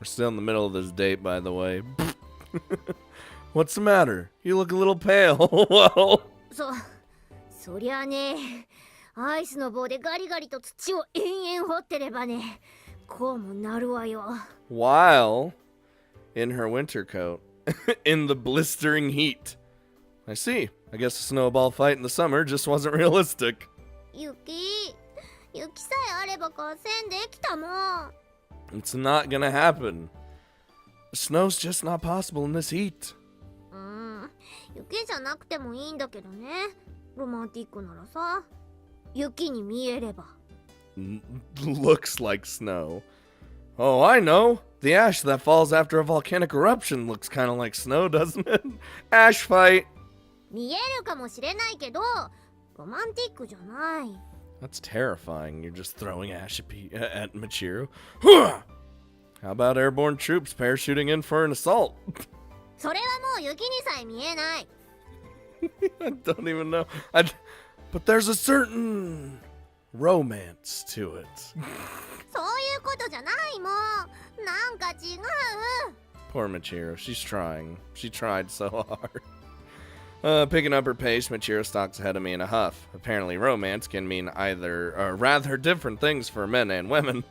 We're still in the middle of this date, by the way. What's the matter? You look a little pale. Whoa. そりゃね、アイスの棒でガリガリと土を延々掘ってればね、こうもなるわよ。While in her winter coat, in the blistering heat. I see. I guess a snowball fight in the summer just wasn't realistic. 雪さえあれば河川できたもん。It's not gonna happen. Snow's just not possible in this heat. 雪じゃなくてもいいんだけどね。ロマンティックならさ、雪に見えれば。Looks like snow. Oh, I know. The ash that falls after a volcanic eruption looks kind of like snow, doesn't it? Ash fight. 見えるかもしれないけど、ロマンティックじゃない。That's terrifying. You're just throwing ash at Michiru. How about airborne troops parachuting in for an assault? それはもう雪にさえ見えない。I don't even know. But there's a certain romance to it. そういうことじゃないもん。なんか違う。Poor Michiru. She's trying. She tried so hard. Picking up her pace, Michiru stalks ahead of me in a huff. Apparently, romance can mean either, or rather different things for men and women.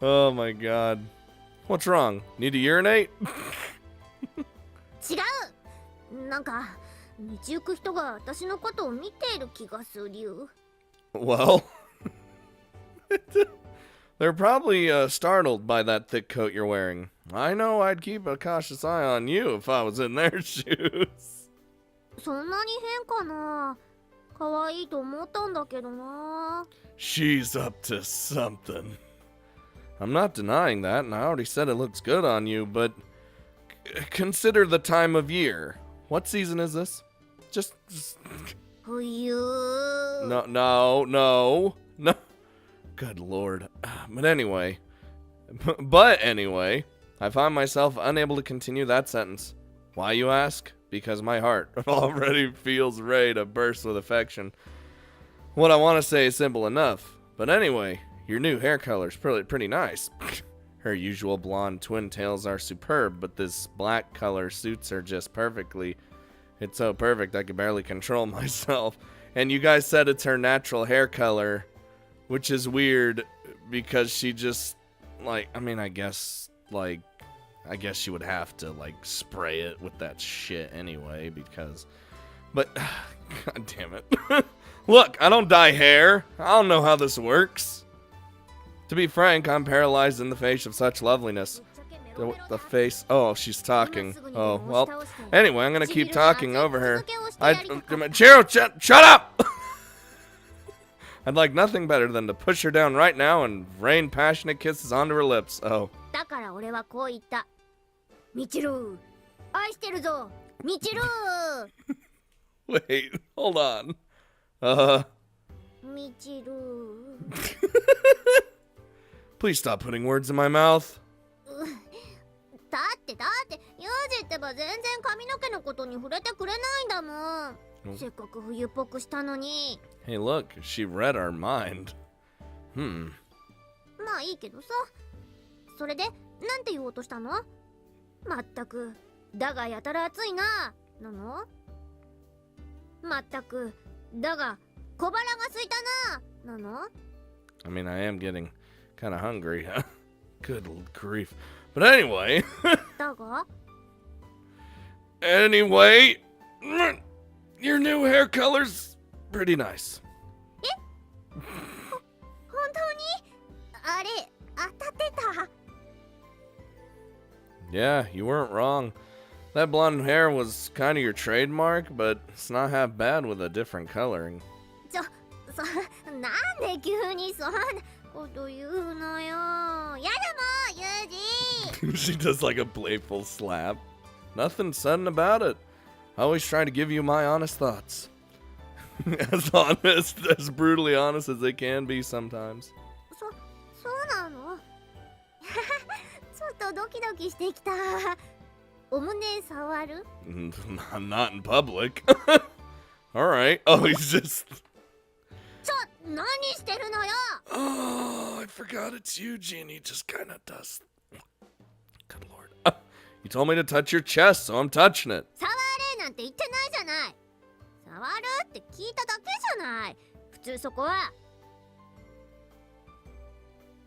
Oh my god. What's wrong? Need to urinate? 違う。なんか道行く人が私のことを見ている気がする。Well, they're probably startled by that thick coat you're wearing. I know I'd keep a cautious eye on you if I was in their shoes. そんなに変かな。可愛いと思ったんだけどな。She's up to something. I'm not denying that, and I already said it looks good on you, but consider the time of year. What season is this? Just...冬。No. Good lord. But anyway, I find myself unable to continue that sentence. Why, you ask? Because my heart already feels ready to burst with affection. What I want to say is simple enough. But anyway, your new hair color's pretty nice. Her usual blonde twin tails are superb, but this black color suits her just perfectly. It's so perfect I could barely control myself. And you guys said it's her natural hair color, which is weird because she just, like, I guess she would have to, like, spray it with that shit anyway because, but, god damn it. Look, I don't dye hair. I don't know how this works. To be frank, I'm paralyzed in the face of such loveliness. The face. Oh, she's talking. Oh, well. Anyway, I'm gonna keep talking over her. Michiru, shut up! I'd like nothing better than to push her down right now and rain passionate kisses onto her lips. Oh. だから俺はこう言った。ミチルー、愛してるぞ。ミチルー。Wait, hold on. ミチルー。Please stop putting words in my mouth. だってユージってば全然髪の毛のことに触れてくれないんだもん。せっかく冬っぽくしたのに。Hey, look, she read our mind. まあいいけどさ。それでなんて言おうとしたの？まったくだがやたら暑いななの？まったくだが小腹が空いたなの？ I mean, I am getting kind of hungry. Good grief. But anyway. だが Anyway, your new hair color's pretty nice. 本当に？あれ当たってた。Yeah, you weren't wrong. That blonde hair was kind of your trademark, but it's not half bad with a different coloring. なんで急にそんなこと言うのよ。やだもん、ユージ。 She does like a playful slap. Nothing sudden about it. I always try to give you my honest thoughts. As honest, as brutally honest as they can be sometimes. そうなの？ちょっとドキドキしてきた。お胸触る？ Not in public. Alright. Oh, he's just... ちょ、何してるのよ。 Oh, I forgot it's you, Genie. Just kind of does. Good lord. You told me to touch your chest, so I'm touching it. 触れなんて言ってないじゃない。触るって聞いただけじゃない。普通そこは。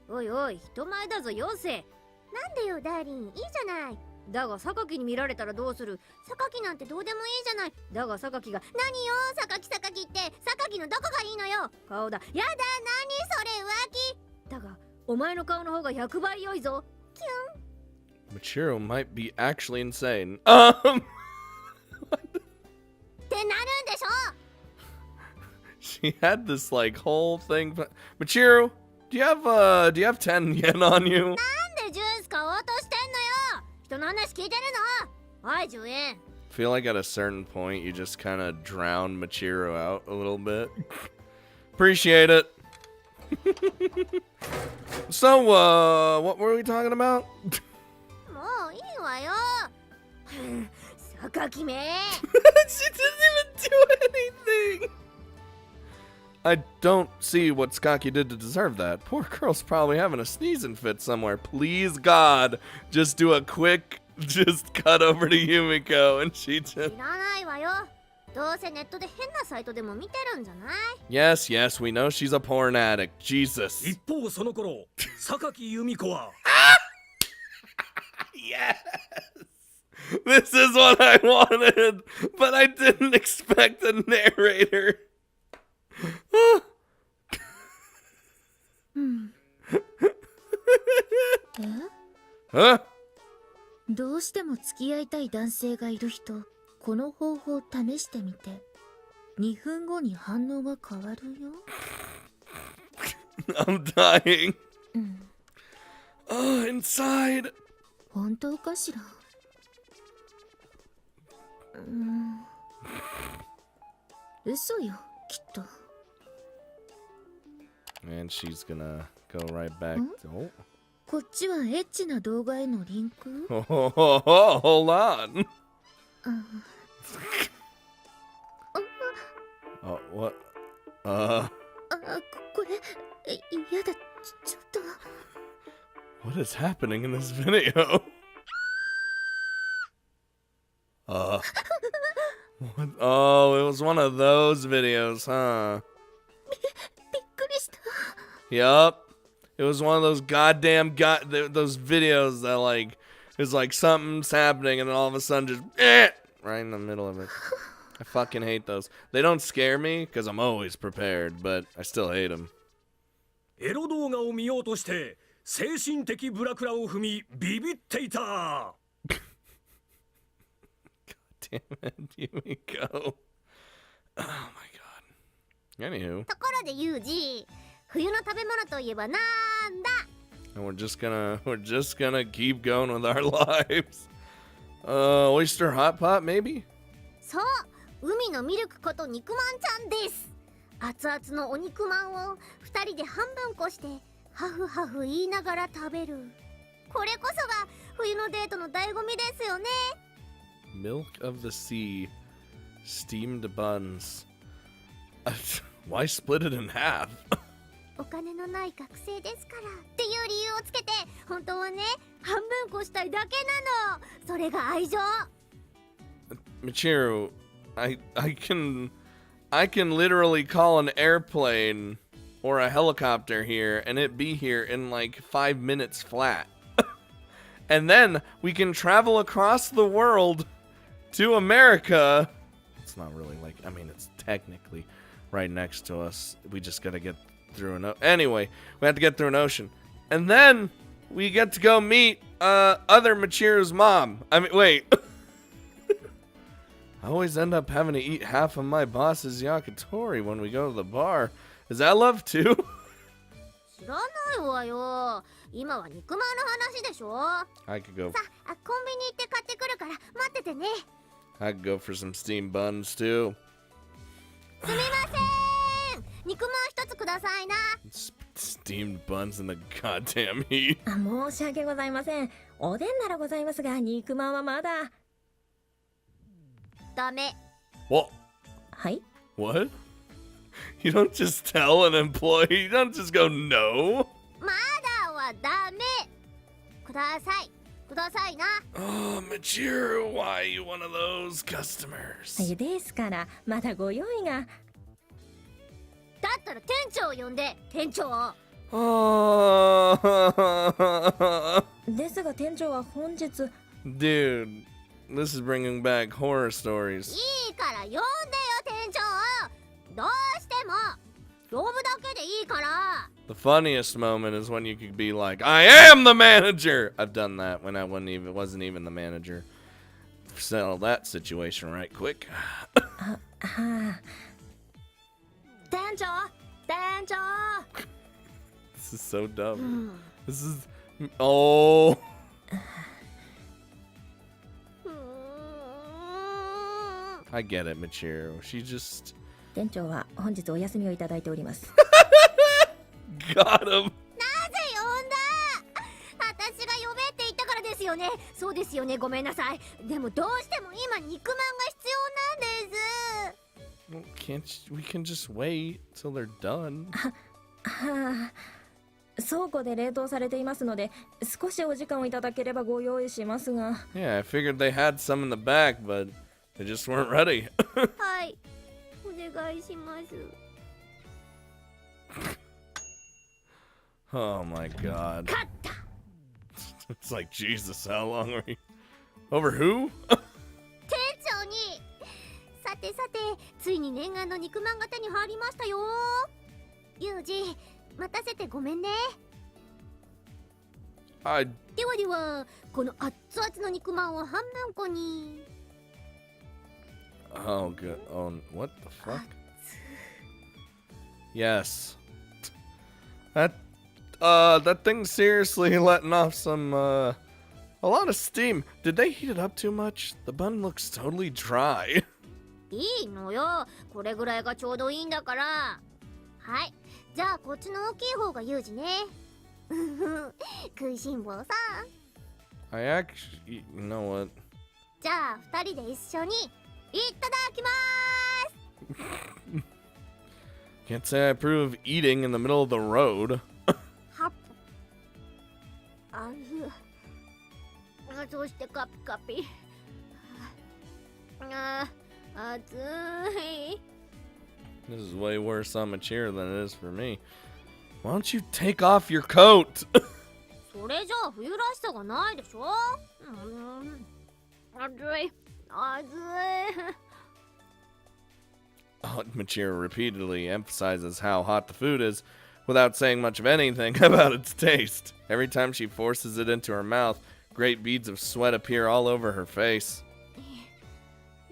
おいおい、人前だぞ、妖精。なんでよ、ダーリン、いいじゃない。だが榊に見られたらどうする。榊なんてどうでもいいじゃない。だが榊が、何よ榊って榊のどこがいいのよ。顔だ。やだ、何それ、浮気。だがお前の顔の方が100倍良いぞ。キュン。 Michiru might be actually insane. ってなるんでしょ。 She had this like whole thing. Michiru, do you have 10 yen on you? なんでジュース買おうとしてんのよ。人の話聞いてるの。はい、10円。 Feel like at a certain point you just kind of drown Michiru out a little bit. Appreciate it. So, what were we talking about? もういいわよ。榊め。 She didn't even do anything. I don't see what Skaki did to deserve that. Poor girl's probably having a sneezing fit somewhere. Please, God, just do a quick, just cut over to Yumiko, and she just... いらないわよ。どうせネットで変なサイトでも見てるんじゃない。 Yes, yes, we know she's a porn addict. Jesus. 一方その頃、榊由美子は Yes! This is what I wanted, but I didn't expect a narrator. Huh? どうしても付き合いたい男性がいる人、この方法を試してみて。2分後に反応が変わるよ。I'm dying. Oh, inside. 本当かしら。嘘よ、きっと。And she's gonna go right back to... Oh. こっちはエッチな動画へのリンク。Hold on. Oh, what? これ、やだ、ちょっと。What is happening in this video? What? Oh, it was one of those videos, huh? びっくりした。 Yup. It was one of those goddamn those videos that like is like something's happening and then all of a sudden just right in the middle of it. I fucking hate those. They don't scare me because I'm always prepared, but I still hate them. エロ動画を見ようとして精神的ブラクラを踏みビビっていた。 Damn it, Yumiko. Oh my god. Anywho. ところでユージ、冬の食べ物といえばなんだ。 And we're just gonna keep going with our lives. Oyster hot pot, maybe? そう、海のミルクこと肉まんちゃんです。熱々のお肉まんを2人で半分こしてハフハフ言いながら食べる。これこそが冬のデートの醍醐味ですよね。 Milk of the sea, steamed buns. Why split it in half? お金のない学生ですからっていう理由をつけて、本当はね、半分こしたいだけなの。それが愛情。 Michiru, I can literally call an airplane or a helicopter here and it be here in like 5 minutes flat. And then we can travel across the world to America. It's not really like, I mean, it's technically right next to us. We just gotta get through anyway, we have to get through an ocean. And then we get to go meet other Michiru's mom. I mean, wait. I always end up having to eat half of my boss's yakitori when we go to the bar. Is that love too? 知らないわよ。今は肉まんの話でしょ。 I could go. さあ、コンビニ行って買ってくるから待っててね。 I could go for some steamed buns too. すみません。肉まん一つくださいな。 Steamed buns in the goddamn heat. 申し訳ございません。おでんならございますが、肉まんはまだ。ダメ。 What? はい。 What? You don't just tell an employee. You don't just go no. まだはダメ。ください。くださいな。 Oh, Michiru, why are you one of those customers? ですからまだご用意が。だったら店長を呼んで、店長。 Oh, ですが店長は本日。 dude, this is bringing back horror stories. いいから呼んでよ、店長。どうしても。呼ぶだけでいいから。 The funniest moment is when you could be like, I am the manager! I've done that when I wasn't even the manager. Settle that situation right quick. はあ。店長店長。 This is so dumb. This is... Oh... うーん I get it, Michiru. She just... 店長は本日お休みをいただいております。 Got him! なぜ呼んだ。私が呼べって言ったからですよね。そうですよね、ごめんなさい。でもどうしても今肉まんが必要なんです。 Well, we can just wait till they're done. はあ。倉庫で冷凍されていますので少しお時間をいただければご用意しますが。 Yeah, I figured they had some in the back, but they just weren't ready. はい、お願いします。 Oh my god. 勝った。 It's like, Jesus, how long are you? Over who? 店長に。さてさて、ついに念願の肉まんが手に入りましたよ。ユージ、待たせてごめんね。 I... ではでは、この熱々の肉まんを半分こに。 Oh, good. Oh, what the fuck? Yes. That thing's seriously letting off some, a lot of steam. Did they heat it up too much? The bun looks totally dry. いいのよ。これぐらいがちょうどいいんだから。はい。じゃあこっちの大きい方がユージね。食いしん坊さん。 I actually... You know what? じゃあ二人で一緒にいただきまーす。 Can't say I approve of eating in the middle of the road. はっ。あそしてカピカピ。暑い。 This is way worse on Michiru than it is for me. Why don't you take off your coat? それじゃあ冬らしさがないでしょ。暑い。暑い。 Oh, Michiru repeatedly emphasizes how hot the food is without saying much of anything about its taste. Every time she forces it into her mouth, great beads of sweat appear all over her face.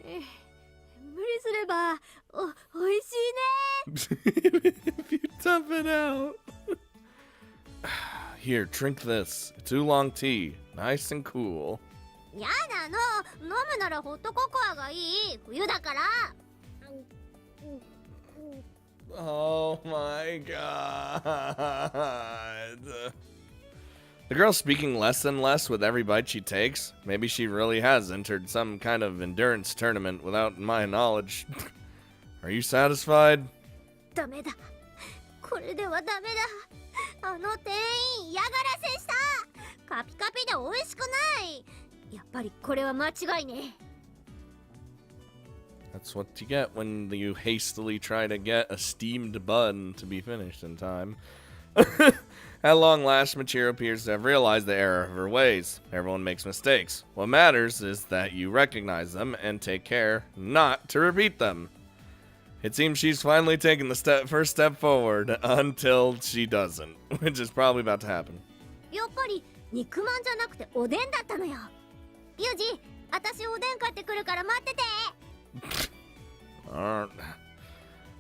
無理すればおいしいね。 If you tough it out. Here, drink this. It's oolong tea. Nice and cool. やだの。飲むならホットココアがいい。冬だから。 Oh my god. The girl's speaking less and less with every bite she takes. Maybe she really has entered some kind of endurance tournament without my knowledge. Are you satisfied? ダメだ。これではダメだ。あの店員嫌がらせした。カピカピで美味しくない。やっぱりこれは間違いね。 That's what you get when you hastily try to get a steamed bun to be finished in time. At long last, Michiru appears to have realized the error of her ways. Everyone makes mistakes. What matters is that you recognize them and take care not to repeat them. It seems she's finally taken the first step forward until she doesn't, which is probably about to happen. やっぱり肉まんじゃなくておでんだったのよ。ユージ、私おでん買ってくるから待ってて。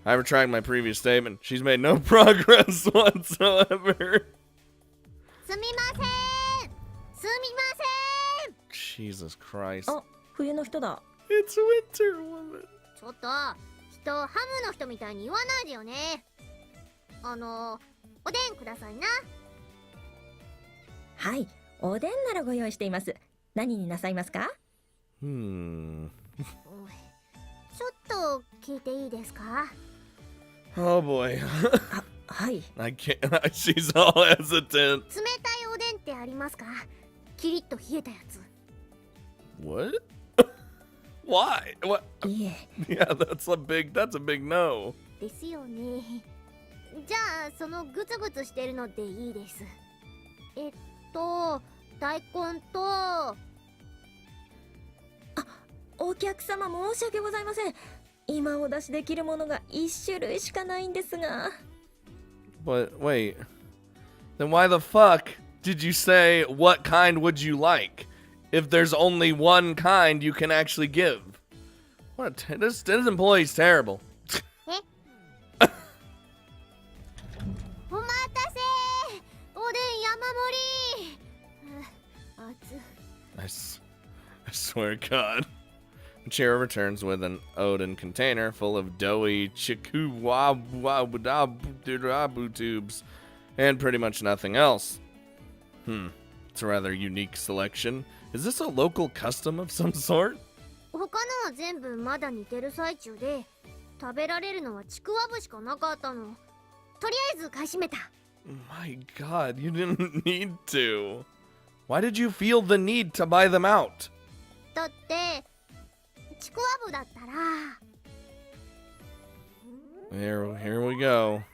I retract my previous statement. She's made no progress whatsoever. すみません。すみません。 Jesus Christ. あ、冬の人だ。 It's winter, woman. ちょっと、人ハムの人みたいに言わないでよね。おでんくださいな。はい、おでんならご用意しています。何になさいますか？ Hmm. ちょっと聞いていいですか？ Oh boy. はい。 I can't. She's all hesitant. 冷たいおでんってありますか？キリッと冷えたやつ。 What? Why? What? いえ。 Yeah, that's a big no. ですよね。じゃあそのグツグツしてるのでいいです。大根と。お客様申し訳ございません。今お出しできるものが1種類しかないんですが。 But wait. Then why the fuck did you say what kind would you like if there's only one kind you can actually give? What? This employee's terrible. お待たせ。おでん山盛り。熱。 I swear to God. Michiru returns with an Odin container full of doughy chikuwabu tubes and pretty much nothing else. It's a rather unique selection. Is this a local custom of some sort? 他のは全部まだ煮てる最中で、食べられるのはちくわぶしかなかったの。とりあえず買い占めた。 My God, you didn't need to. Why did you feel the need to buy them out? だってちくわぶだったら。 Here we go. ね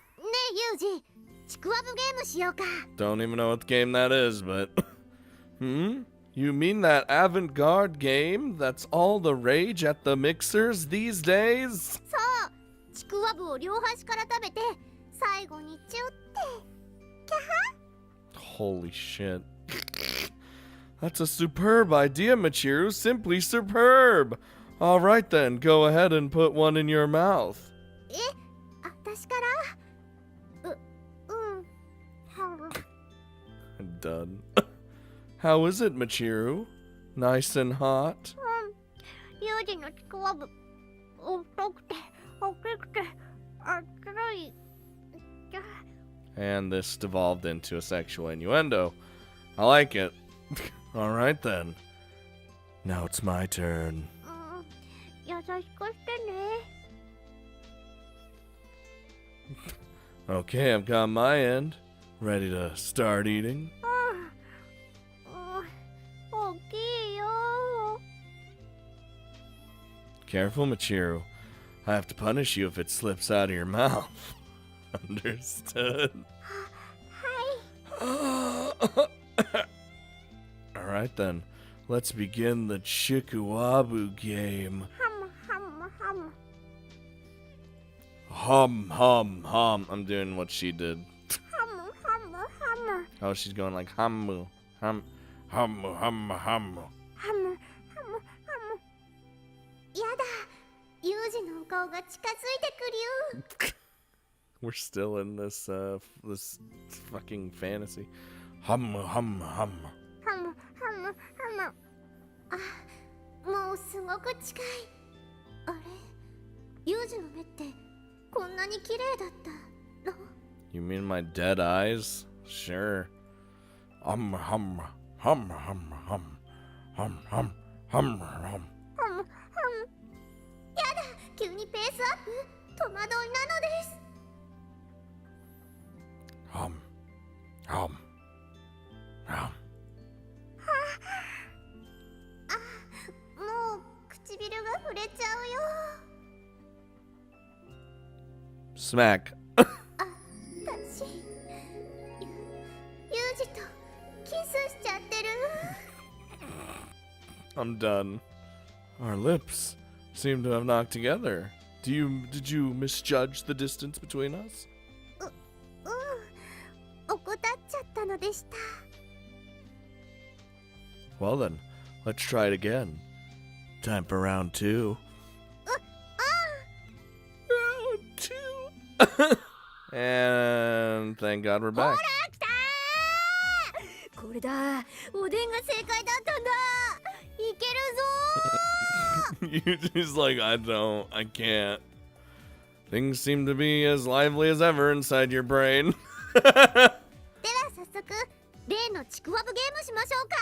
えユージ、ちくわぶゲームしようか。 Don't even know what game that is, but... You mean that avant-garde game that's all the rage at the mixers these days? そう、ちくわぶを両端から食べて、最後にチュって。キャハ。 Holy shit. That's a superb idea, Michiru. Simply superb. All right then, go ahead and put one in your mouth. え、私から。I'm done. How is it, Michiru? Nice and hot? ユージのちくわぶ、太くて、大きくて、熱い。 And this devolved into a sexual innuendo. I like it. All right then. Now it's my turn. 優しくしてね。 Okay, I've got my end. Ready to start eating? 大きいよ。 Careful, Michiru. I have to punish you if it slips out of your mouth. Understood. は Alright then. Let's begin the Chikuwabu game. い。ハムハムハム。 Hum, hum, hum. I'm doing what she did. ハムハムハム。 Oh, she's going like hummu. Hum, hummu, hummu, hummu. ハムハムハム。やだ。ユージの顔が近づいてくるよ。 We're still in this this fucking fantasy. Hummu, hummu, hummu. ハムハムハム。もうすごく近い。あれ、ユージの目ってこんなに綺麗だったの？ You mean my dead eyes? Sure. Hum, hum, hum, hum, hum, hum, hum, hum, hum. ハムハム。やだ、急にペースアップ。戸惑いなのです。 Hum, hum, hum. もう唇が触れちゃうよ。 Smack. 私、ユージとキスしちゃってる。 I'm done. Our lips seem to have knocked together. Did you misjudge the distance between us? 怠っちゃったのでした。 Well then, let's try it again. Time for round 2. Round 2. And thank God we're back. 来たー。これだ。おでんが正解だったんだ。いけるぞ He's like, I can't. Things seem to be as lively as ever inside your brain. では早速、例のちくわぶゲームしましょうか。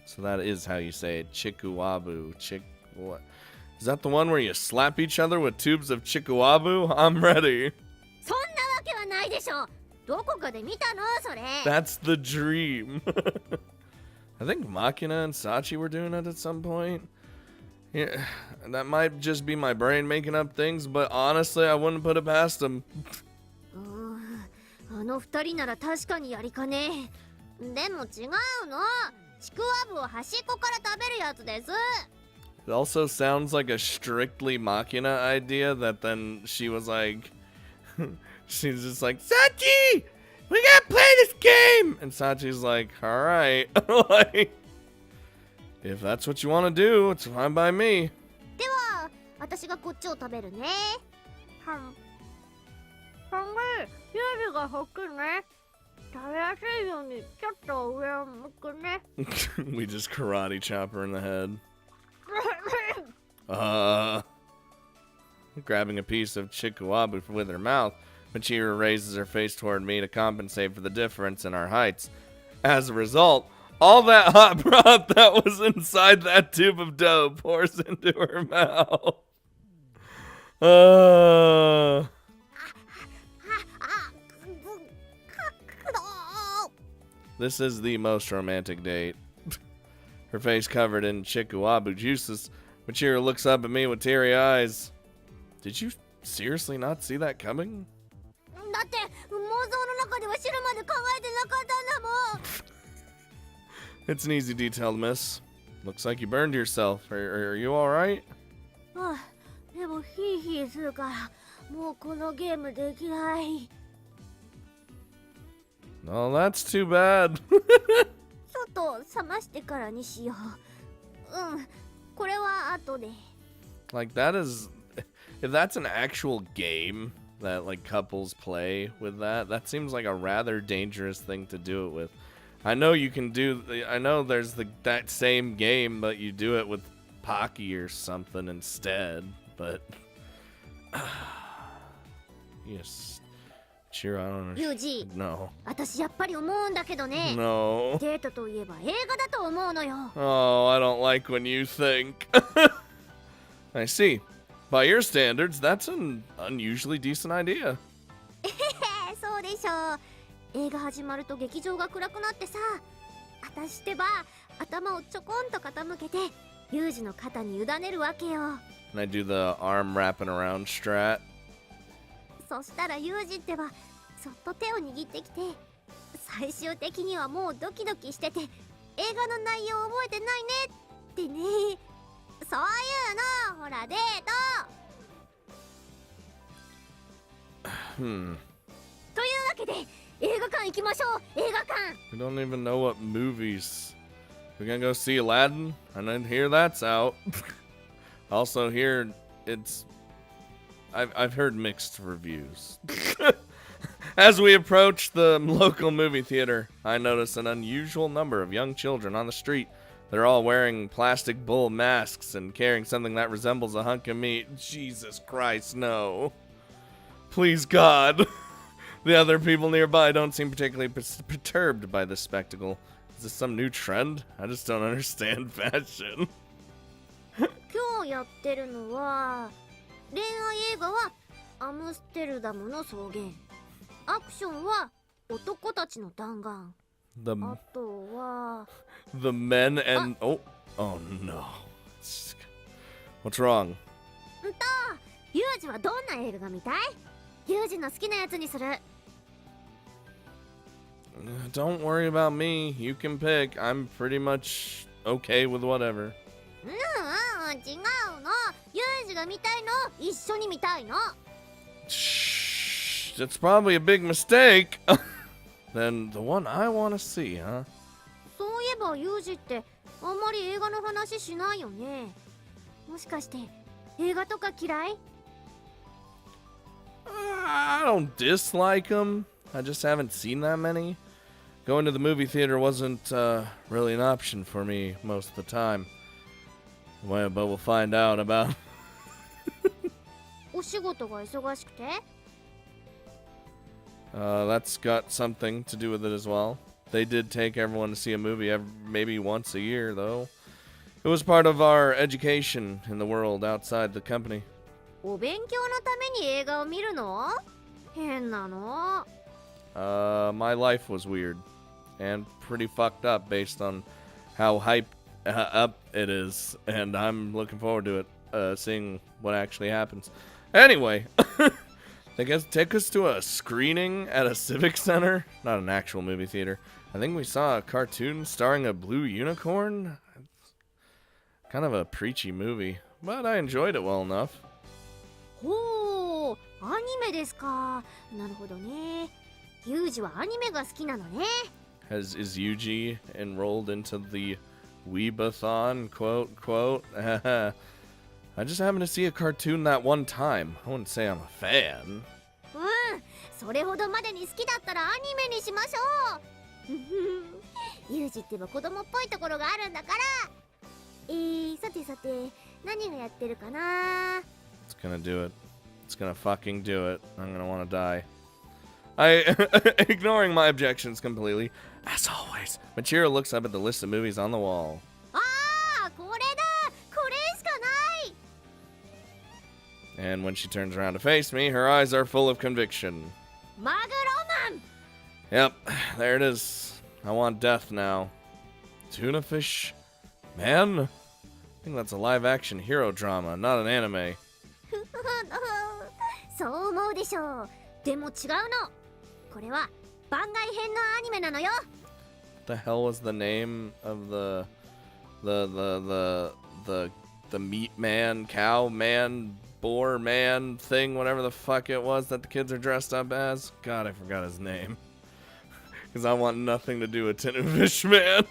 So that is how you say it. Chikuwabu. What? Is that the one where you slap each other with tubes of chikuabu? I'm ready. そんなわけはないでしょ。どこかで見たのそれ。 That's the dream. I think Makina and Sachi were doing it at some point. Yeah, that might just be my brain making up things, but honestly, I wouldn't put it past them. あの二人なら確かにやりかね。でも違うの。ちくわぶを端っこから食べるやつです。 It also sounds like a strictly Makina idea that then she was like, she's just like, Sachi, we gotta play this game! And Sachi's like, alright. Like, if that's what you want to do, it's fine by me. では、私がこっちを食べるね。はん。考え、ユージがほくね。食べやすいようにちょっと上を向くね。We just karate chop her in the head. Grabbing a piece of chikuabu with her mouth, Michiru raises her face toward me to compensate for the difference in our heights. As a result, all that hot broth that was inside that tube of dough pours into her mouth. This is the most romantic date. Her face covered in chikuabu juices, Michiru looks up at me with teary eyes. Did you seriously not see that coming? だって妄想の中では知るまで考えてなかったんだもん。 It's an easy detail to miss. Looks like you burned yourself. Are you alright? ああ、でもヒーヒーするからもうこのゲームできない。 Oh, that's too bad. ちょっと冷ましてからにしよう。うん、これは後で。 Like, that is... If that's an actual game that, like, couples play with that seems like a rather dangerous thing to do it with. I know you can do... I know there's that same game, but you do it with Pocky or something instead, but... yes. Sure, I don't ユージ、 know. 私やっぱり思うんだけどね。 No. デートといえば映画だと思うのよ。 Oh, I don't like when you think. I see. By your standards, that's an unusually decent idea. そうでしょう。映画始まると劇場が暗くなってさ、私ってば頭をちょこんと傾けてユージの肩に委ねるわけよ。 And I do the arm wrapping around strat. そしたらユージってばそっと手を握ってきて、最終的にはもうドキドキしてて映画の内容覚えてないねってね。そういうのほらデート。というわけで映画館行きましょう。映画館。 We don't even know what movies. We're gonna go see Aladdin, and then hear that's out. Also, here it's. I've heard mixed reviews. As we approach the local movie theater, I notice an unusual number of young children on the street. They're all wearing plastic bull masks and carrying something that resembles a hunk of meat. Jesus Christ, no. Please, God. The other people nearby don't seem particularly perturbed by this spectacle. Is this some new trend? I just don't understand fashion. 今日やってるのは恋愛映画はアムステルダムの草原、アクションは男たちの弾丸、 The あとは the men and oh no. What's wrong? ユージはどんな映画が見たい？ユージの好きなやつにする。 Don't worry about me. You can pick. I'm pretty much okay with whatever. 違うの。ユージが見たいの一緒に見たいの。 Shh, that's probably a big mistake. Then the one I want to see, huh? そういえばユージってあんまり映画の話しないよね。もしかして映画とか嫌い？ I don't dislike them. I just haven't seen that many. Going to the movie theater wasn't really an option for me most of the time. Well, but we'll find out about. お仕事が忙しくて？ That's got something to do with it as well. They did take everyone to see a movie maybe once a year, though. It was part of our education in the world outside the company. お勉強のために映画を見るの？変なの。My life was weird and pretty fucked up based on how hype up it is, and I'm looking forward to it, seeing what actually happens. Anyway, they guess take us to a screening at a civic center, not an actual movie theater. I think we saw a cartoon starring a blue unicorn. Kind of a preachy movie, but I enjoyed it well enough. ほう、アニメですか。なるほどね。ユージはアニメが好きなのね。Is Yuji enrolled into the Weebathon, quote, quote? I just happened to see a cartoon that one time. I wouldn't say I'm a fan. うん、それほどまでに好きだったらアニメにしましょう。ユージってば子供っぽいところがあるんだから。さてさて、何がやってるかな。It's gonna do it. It's gonna fucking do it. I'm gonna wanna die. Ignoring my objections completely, as always, Michiru looks up at the list of movies on the wall. ああ、これだ。これしかない。 And when she turns around to face me, her eyes are full of conviction. マグロマン。 Yep, there it is. I want death now. Tuna fish? Man? I think that's a live-action hero drama, not an anime. そう思うでしょう。でも違うの。これは番外編のアニメなのよ。What the hell was the name of the meat man, cow man, boar man thing, whatever the fuck it was that the kids are dressed up as? God, I forgot his name. Because I want nothing to do with Tinu Fish Man.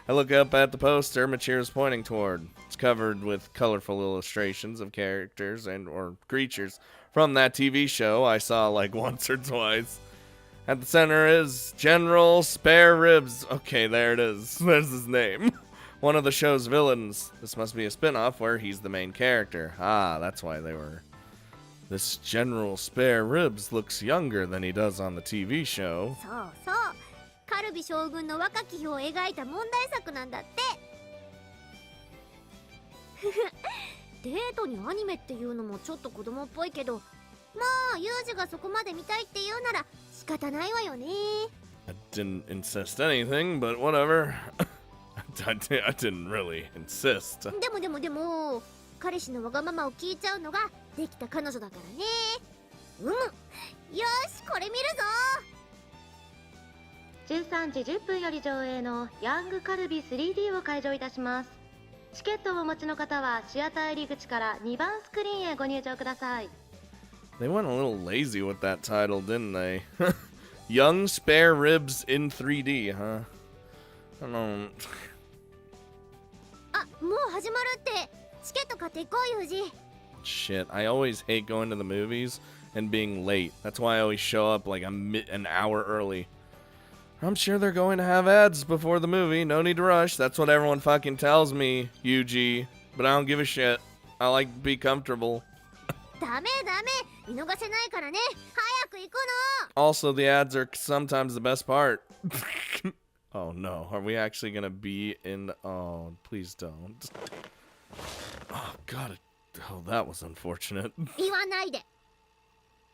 I look up at the poster Michiru's pointing toward. It's covered with colorful illustrations of characters and or creatures from that TV show I saw like once or twice. At the center is General Spare Ribs. Okay, there it is. There's his name. One of the show's villains. This must be a spin-off where he's the main character. Ah, that's why they were. This General Spare Ribs looks younger than he does on the TV show. そうそう。カルビ将軍の若き日を描いた問題作なんだって。デートにアニメっていうのもちょっと子供っぽいけど、まあユージがそこまで見たいって言うなら仕方ないわよね。I didn't insist anything, but whatever. I didn't really insist. でも彼氏のわがままを聞いちゃうのができた彼女だからね。よし、これ見るぞ。13時10分より上映のヤングカルビ 3D を開場いたします。チケットをお持ちの方はシアター入り口から2番スクリーンへご入場ください。They went a little lazy with that title, didn't they? Young Spare Ribs in 3D, huh? I don't know. あ、もう始まるって。チケット買っていこう、ユージ。Shit, I always hate going to the movies and being late. That's why I always show up like an hour early. I'm sure they're going to have ads before the movie. No need to rush. That's what everyone fucking tells me, UG. But I don't give a shit. I like to be comfortable. ダメ。見逃せないからね。早く行くの。 Also, the ads are sometimes the best part. Oh no, are we actually gonna be in... Oh, please don't. Oh god, oh, that was unfortunate. 言わないで。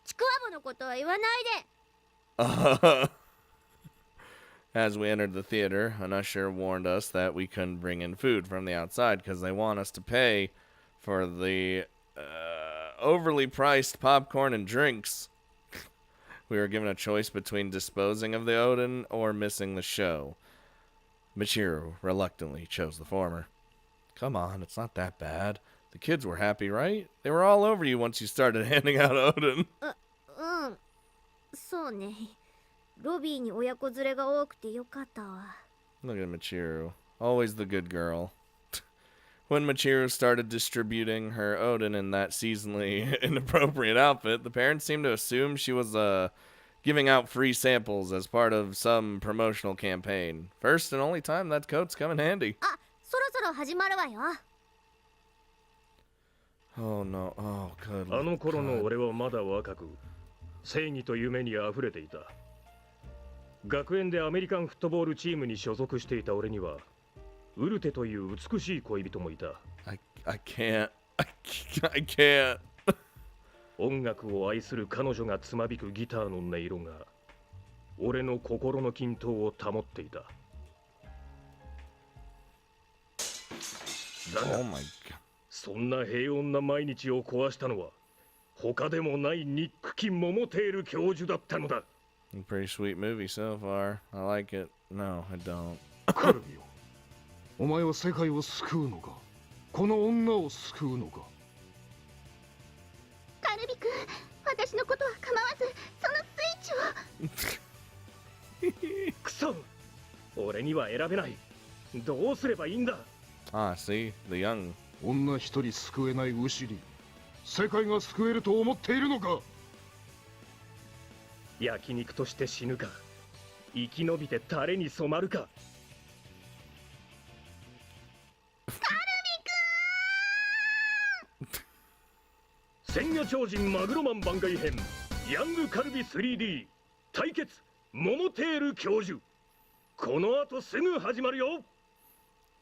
ちくわぶのことは言わないで。As we entered the theater, an usher warned us that we couldn't bring in food from the outside because they want us to pay for the overly priced popcorn and drinks. We were given a choice between disposing of the Odin or missing the show. Michiru reluctantly chose the former. Come on, it's not that bad. The kids were happy, right? They were all over you once you started handing out Odin. うん、そうね。ロビーに親子連れが多くてよかったわ。Look at Michiru. Always the good girl. When Michiru started distributing her Odin in that seasonally inappropriate outfit, the parents seemed to assume she was giving out free samples as part of some promotional campaign. First and only time that coat's come in handy. あ、そろそろ始まるわよ。Oh no. Oh, good. あの頃の俺はまだ若く、正義と夢にあふれていた。学園でアメリカンフットボールチームに所属していた俺には、ウルテという美しい恋人もいた。 I can't. I can't. 音楽を愛する彼女がつまびくギターの音色が俺の心の均等を保っていた。だ Oh が my god. そんな平穏な毎日を壊したのは他でもないニックキ・モモテール教授だったのだ。 Pretty sweet movie so far. I like it. No, I don't. カルビよ、お前は世界を救うのか、この女を救うのか。カルビ君、私のことは構わずそのスイッチを。クソ、俺には選べない。どうすればいいんだ。 Ah, see? The young. 女一人救えない牛に世界が救えると思っているのか。焼肉として死ぬか、生き延びてタレに染まるか。千夜超人マグロマン番外編ヤングカルビ 3D 対決モモテール教授、この後すぐ始まるよ。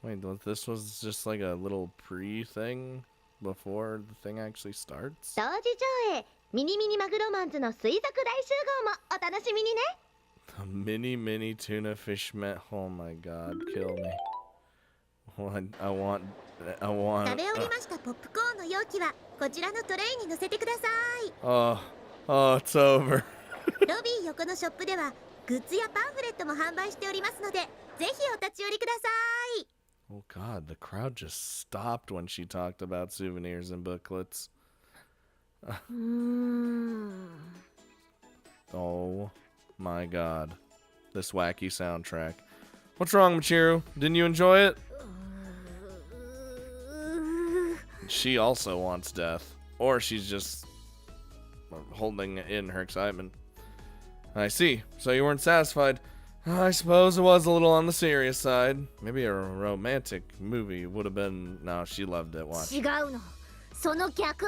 Wait, this was just like a little pre-thing before the thing actually starts? 同時上映ミニミニマグロマンズの水族大集合もお楽しみにね。 A mini tuna fish met. Oh my god, kill me. I want. 食べ終わりましたポップコーンの容器はこちらのトレイに乗せてください。 Oh, it's over. ロビー横のショップではグッズやパンフレットも販売しておりますので、ぜひお立ち寄りください。 Oh god, the crowd just stopped when she talked about souvenirs and booklets. Oh my god. This wacky soundtrack. What's wrong, Michiru? Didn't you enjoy it? She also wants death. Or she's just holding in her excitement. I see. So you weren't satisfied. I suppose it was a little on the serious side. Maybe a romantic movie would have been... No, she loved it. Watch. 違うの、その逆。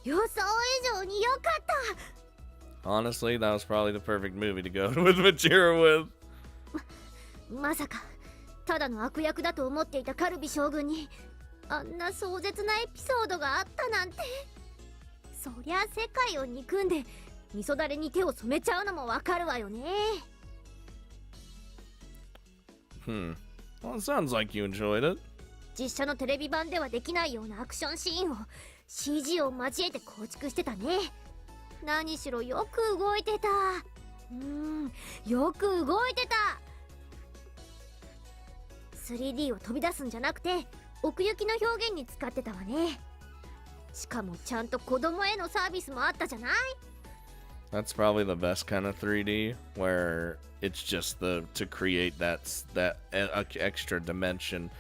予想以上に良かった。 Honestly, that was probably the perfect movie to go with Michiru with. まさかただの悪役だと思っていたカルビ将軍にあんな壮絶なエピソードがあったなんて。そりゃ世界を憎んで味噌だれに手を染めちゃうのもわかるわよね。Well, it sounds like you enjoyed it. 実写のテレビ版ではできないようなアクションシーンを CG を交えて構築してたね。何しろよく動いてた。よく動いてた。 3D を飛び出すんじゃなくて奥行きの表現に使ってたわね。しかもちゃんと子供へのサービスもあったじゃない。 That's probably the best kind of 3D, where it's just to create that extra dimension,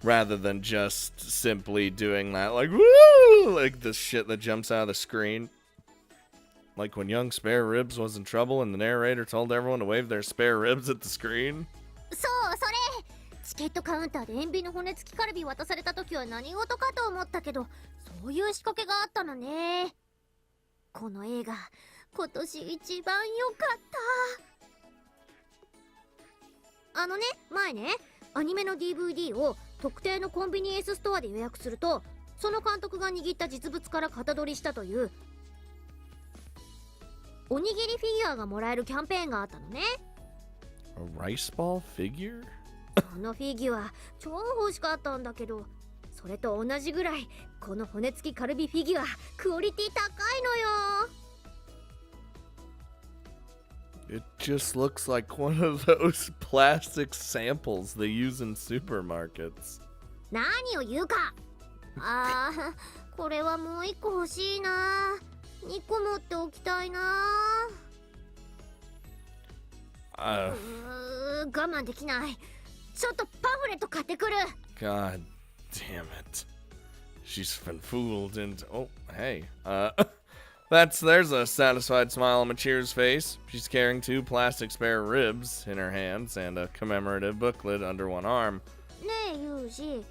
rather than just simply doing that like woo, like the shit that jumps out of the screen. Like when young Spare Ribs was in trouble and the narrator told everyone to wave their spare ribs at the screen. そうそれ。チケットカウンターで塩ビの骨付きカルビ渡された時は何事かと思ったけど、そういう仕掛けがあったのね。この映画今年一番良かった。前ね、アニメの DVD を特定のコンビニエンスストアで予約すると、その監督が握った実物から型取りしたというおにぎりフィギュアがもらえるキャンペーンがあったのね。 A rice ball figure? そのフィギュア超欲しかったんだけど、それと同じぐらいこの骨付きカルビフィギュアクオリティ高いのよ。 It just looks like one of those plastic samples they use in supermarkets. 何を言うか。これはもう一個欲しいな。2個持っておきたいな。我慢できない。ちょっとパンフレット買ってくる。 God damn it. She's been fooled into... Oh, hey. There's a satisfied smile on Michiru's face. She's carrying 2 plastic spare ribs in her hands and a commemorative booklet under one arm. ねえユージ、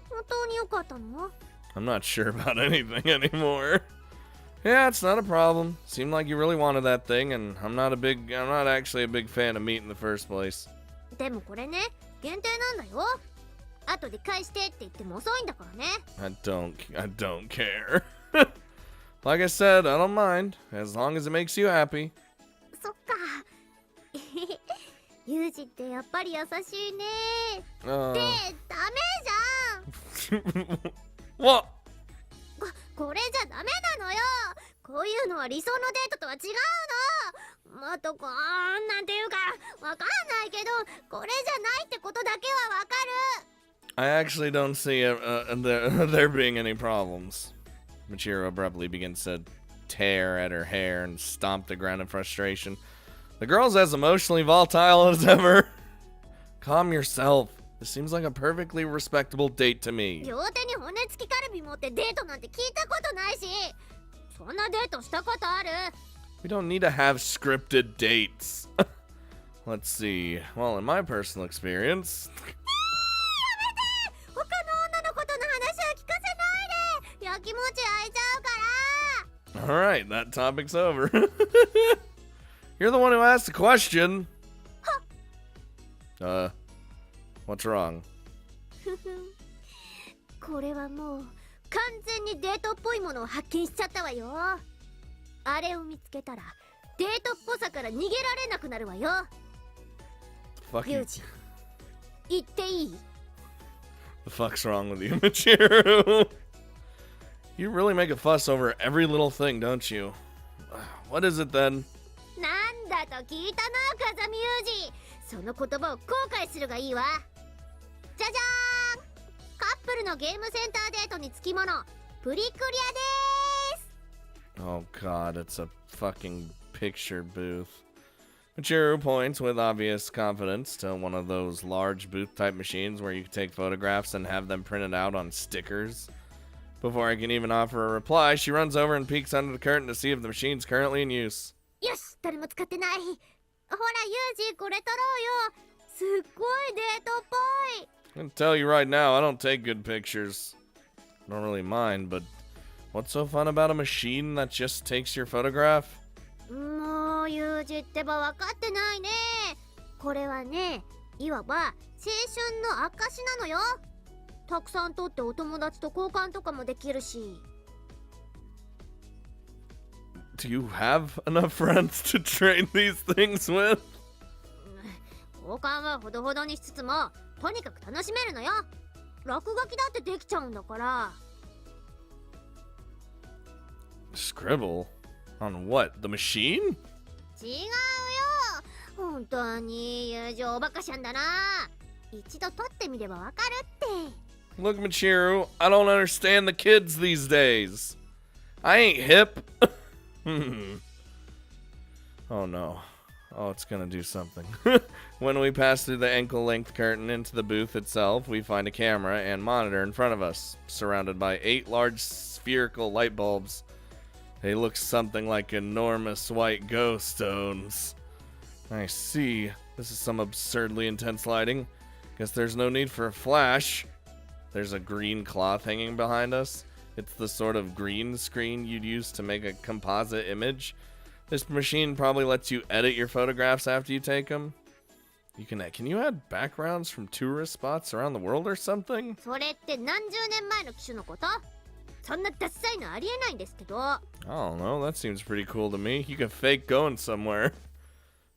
本当に良かったの？ I'm not sure about anything anymore. Yeah, it's not a problem. Seemed like you really wanted that thing, and I'm not actually a big fan of meat in the first place. でもこれね、限定なんだよ。後で返してって言っても遅いんだからね。 I don't care. Like I said, I don't mind. As long as it makes you happy. そっか。ユージってやっぱり優しいね。で、ダメじゃん。 What? これじゃダメなのよ。こういうのは理想のデートとは違うの。もっとこうなんていうかわかんないけど、これじゃないってことだけはわかる。 I actually don't see there being any problems. Michiru abruptly begins to tear at her hair and stomp the ground in frustration. The girl's as emotionally volatile as ever. Calm yourself. This seems like a perfectly respectable date to me. 両手に骨付きカルビ持ってデートなんて聞いたことないし。そんなデートしたことある？ We don't need to have scripted dates. Let's see. Well, in my personal experience... 他の女の子との話は聞かせないで。やきもち焼いちゃうから。 Alright, that topic's over. You're the one who asked the question. What's wrong? これはもう完全にデートっぽいものを発見しちゃったわよ。あれを見つけたらデートっぽさから逃げられなくなるわよ。 Fuck ユ you. ージ、言っていい？ The fuck's wrong with you, Michiru? You really make a fuss over every little thing, don't you? What is it then? なんだと聞いたな、風見ユージ。その言葉を後悔するがいいわ。じゃじゃーん、カップルのゲームセンターデートにつきものプリクリアでーす。 Oh god, it's a fucking picture booth. Michiru points with obvious confidence to one of those large booth-type machines where you can take photographs and have them printed out on stickers. Before I can even offer a reply, she runs over and peeks under the curtain to see if the machine's currently in use. よし、誰も使ってない。ほらユージ、これ撮ろうよ。すっごいデートっぽい。 I'm gonna tell you right now, I don't take good pictures. I don't really mind, but what's so fun about a machine that just takes your photograph? もうユージってば分かってないね。これはね、いわば青春の証なのよ。たくさん撮ってお友達と交換とかもできるし。 Do you have enough friends to trade these things with? 交換はほどほどにしつつも、とにかく楽しめるのよ。落書きだってできちゃうんだから。 Scribble? On what? The machine? 違うよ。本当に友情おバカしゃんだな。一度撮ってみればわかるって。 Look, Michiru, I don't understand the kids these days. I ain't hip. Oh no. Oh, it's gonna do something. When we pass through the ankle-length curtain into the booth itself, we find a camera and monitor in front of us, surrounded by 8 large spherical light bulbs. They look something like enormous white ghost stones. I see. This is some absurdly intense lighting. Guess there's no need for a flash. There's a green cloth hanging behind us. It's the sort of green screen you'd use to make a composite image. This machine probably lets you edit your photographs after you take them. Can you add backgrounds from tourist spots around the world or something? それって何十年前の機種のこと？そんなダッサいのありえないんですけど。 I don't know. That seems pretty cool to me. You can fake going somewhere.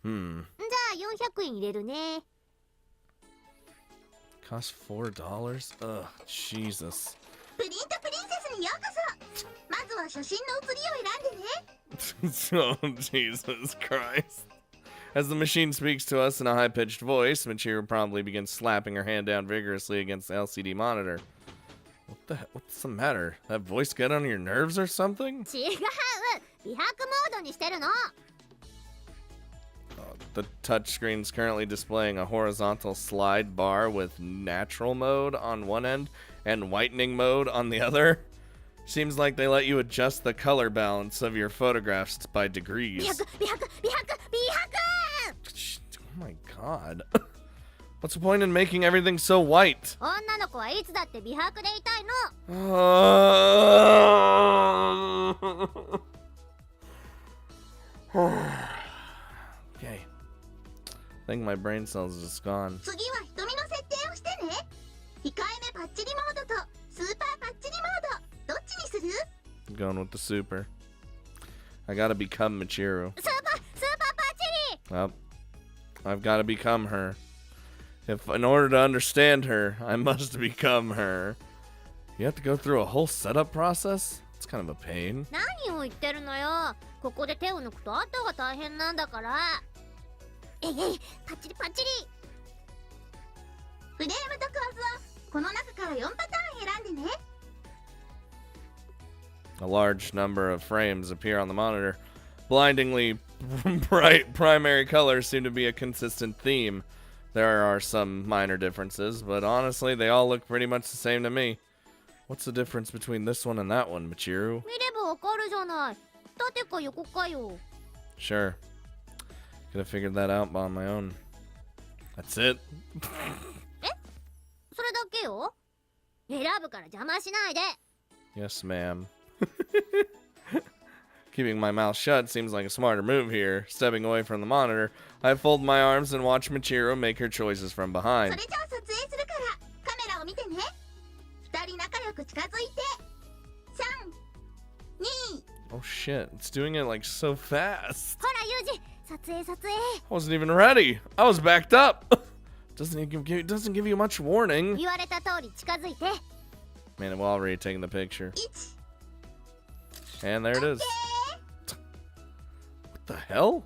じゃあ400円入れるね。 Cost $4? Ugh, Jesus. プリントプリンセスにようこそ。まずは写真の写りを選んでね。 Oh, Jesus Christ. As the machine speaks to us in a high-pitched voice, Michiru promptly begins slapping her hand down vigorously against the LCD monitor. What's the matter? That voice get on your nerves or something? 違う。美白モードにしてるの。 The touchscreen is currently displaying a horizontal slide bar with natural mode on one end and whitening mode on the other. Seems like they let you adjust the color balance of your photographs by degrees. 美白。 Oh my god. What's the point in making everything so white? 女の子はいつだって美白でいたいの。 Okay. I think my brain cells are just gone. 次は瞳の設定をしてね。控する？ I'm going with the super. I gotta become Michiru. スーパーパッチリ Well, I've gotta become her. In order to understand her, I must become her. You have to go through a whole setup process? It's kind of a pain. 何を言ってるのよ。ここで手を抜くと後が大変なんだから。えいえい、パッチリパッチリ。フレームと構図はこの中から4パターン選んでね。A large number of frames appear on the monitor. Blindingly bright primary colors seem to be a consistent theme. There are some minor differences, but honestly, they all look pretty much the same to me. What's the difference between this one and that one, Michiru? 見ればわかるじゃない。縦か横かよ。Sure. Could have figured that out on my own. That's it. それだけよ。選ぶから邪魔しないで。 Yes, ma'am. Keeping my mouth shut seems like a smarter move here. Stepping away from the monitor, I fold my arms and watch Michiru make her choices from そ behind. れじゃあ撮影するからカメラを見てね。2人仲良く近づいて。3、2。 Oh shit, it's doing it like so fast. ほらユージ、撮影撮影。 I wasn't even ready. I was backed up. Doesn't give you much warning. 言われた通り近づいて。 Man, we're already taking the picture. 1。 And there it is. What the hell?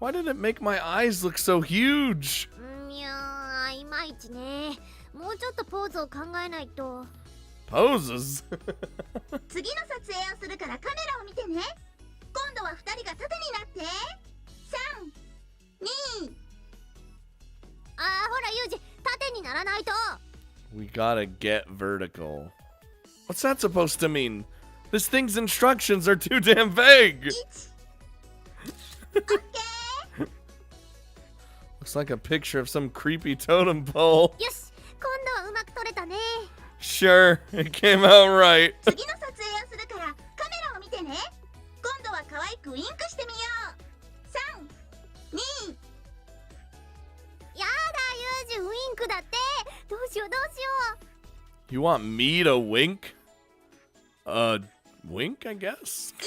Why did it make my eyes look so huge? いやー、いまいちね。もうちょっとポーズを考えないと。Poses? 次の撮影をするからカメラを見てね。今度は2人が縦になって。3、2。あー、ほらユージ、縦にならないと。 We gotta get vertical. What's that supposed to mean? This thing's instructions are too damn vague. オッケー。 Looks like a picture of some creepy totem pole. よし、今度はうまく撮れたね。 Sure, it came out right. 次の撮影をするからカメラを見てね。今度は可愛くウインクしてみよう。3、2。やだユージ、ウインクだって。どうしようどうしよう。 You want me to wink? Wink, I guess? オッ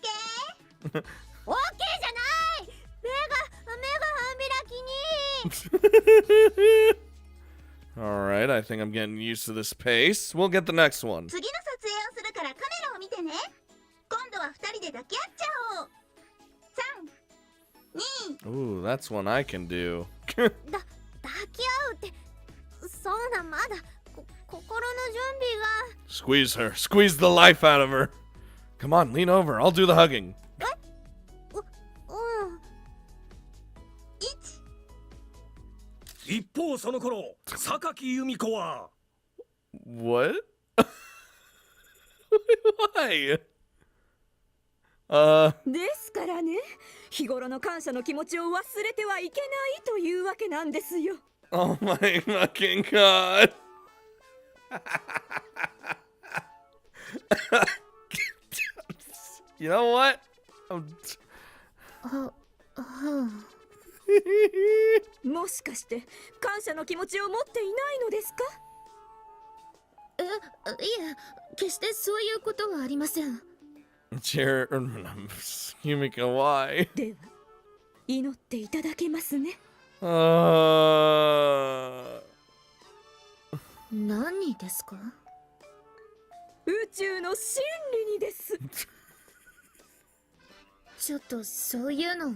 ケー。オッケーじゃない。目が半開きに。 Alright, I think I'm getting used to this pace. We'll get the next one. 次の撮影をするからカメラを見てね。今度は2人で抱き合っちゃおう。3、2。 Ooh, that's one I can do. 抱き合うって、そうなん、まだ心の準備が。 Squeeze her. Squeeze the life out of her. Come on, lean over. I'll do the hugging. 一方その頃、榊由美子は What? Why? ですからね、日頃の感謝の気持ちを忘れてはいけないというわけなんですよ。 Oh my fucking god. You know what? もしかして感謝の気持ちを持っていないのですか？いえ、決してそういうことはありません。Yumika, why? では祈っていただけますね。何ですか？宇宙の真理にです。ちょっとそういうのは。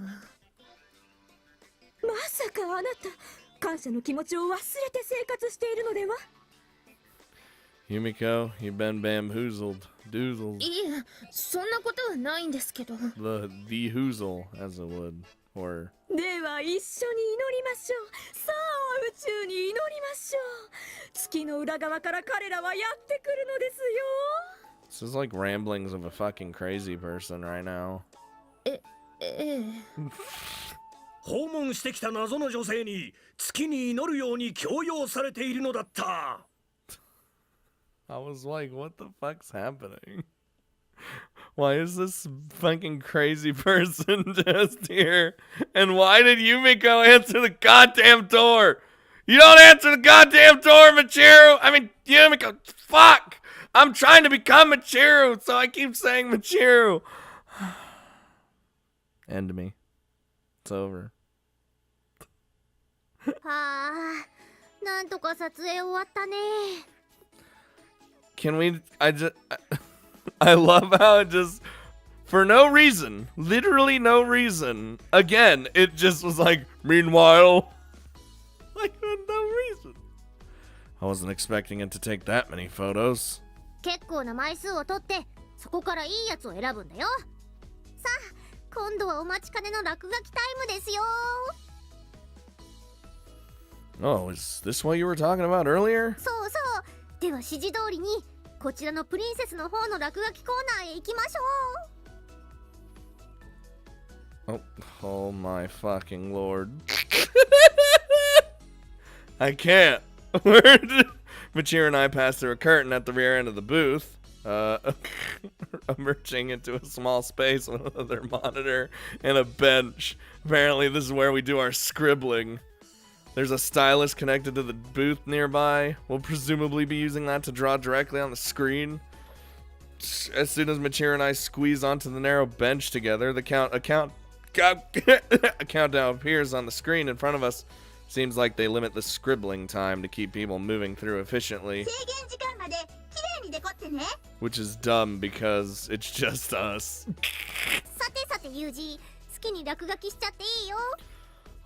まさかあなた感謝の気持ちを忘れて生活しているのでは？ Yumiko, you've been bamboozled. Doozled. いえ、そんなことはないんですけど。The hoozle, as it would. Or では一緒に祈りましょう。さあ宇宙に祈りましょう。月の裏側から彼らはやってくるのですよ。 this is like ramblings of a fucking crazy person right now. ええ。訪問してきた謎の女性に月に祈るように強要されているのだった。I was like, what the fuck's happening? Why is this fucking crazy person just here? And why did Yumiko answer the goddamn door? You don't answer the goddamn door, Michiru! I mean, Yumiko, fuck! I'm trying to become Michiru, so I keep saying Michiru. End me. It's over. はあ、なんとか撮影終わったね。 Can we? I love how it just, for no reason, literally no reason. Again, it just was like, meanwhile, like for no reason. I wasn't expecting it to take that many photos. 結構な枚数を取って、そこからいいやつを選ぶんだよ。さあ、今度はお待ちかねの落書きタイムですよ。 Oh, is this what you were talking about earlier? そうそう。では指示通りにこちらのプリンセスの方の落書きコーナーへ行きましょう。 Oh my fucking lord. I can't. Michiru and I passed through a curtain at the rear end of the booth, emerging into a small space with another monitor and a bench. Apparently this is where we do our scribbling. There's a stylus connected to the booth nearby. We'll presumably be using that to draw directly on the screen. As soon as Michiru and I squeeze onto the narrow bench together, a countdown appears on the screen in front of us. Seems like they limit the scribbling time to keep people moving through efficiently. Which is dumb because it's just us. さてさてユージ、好きに落書きしちゃっていいよ。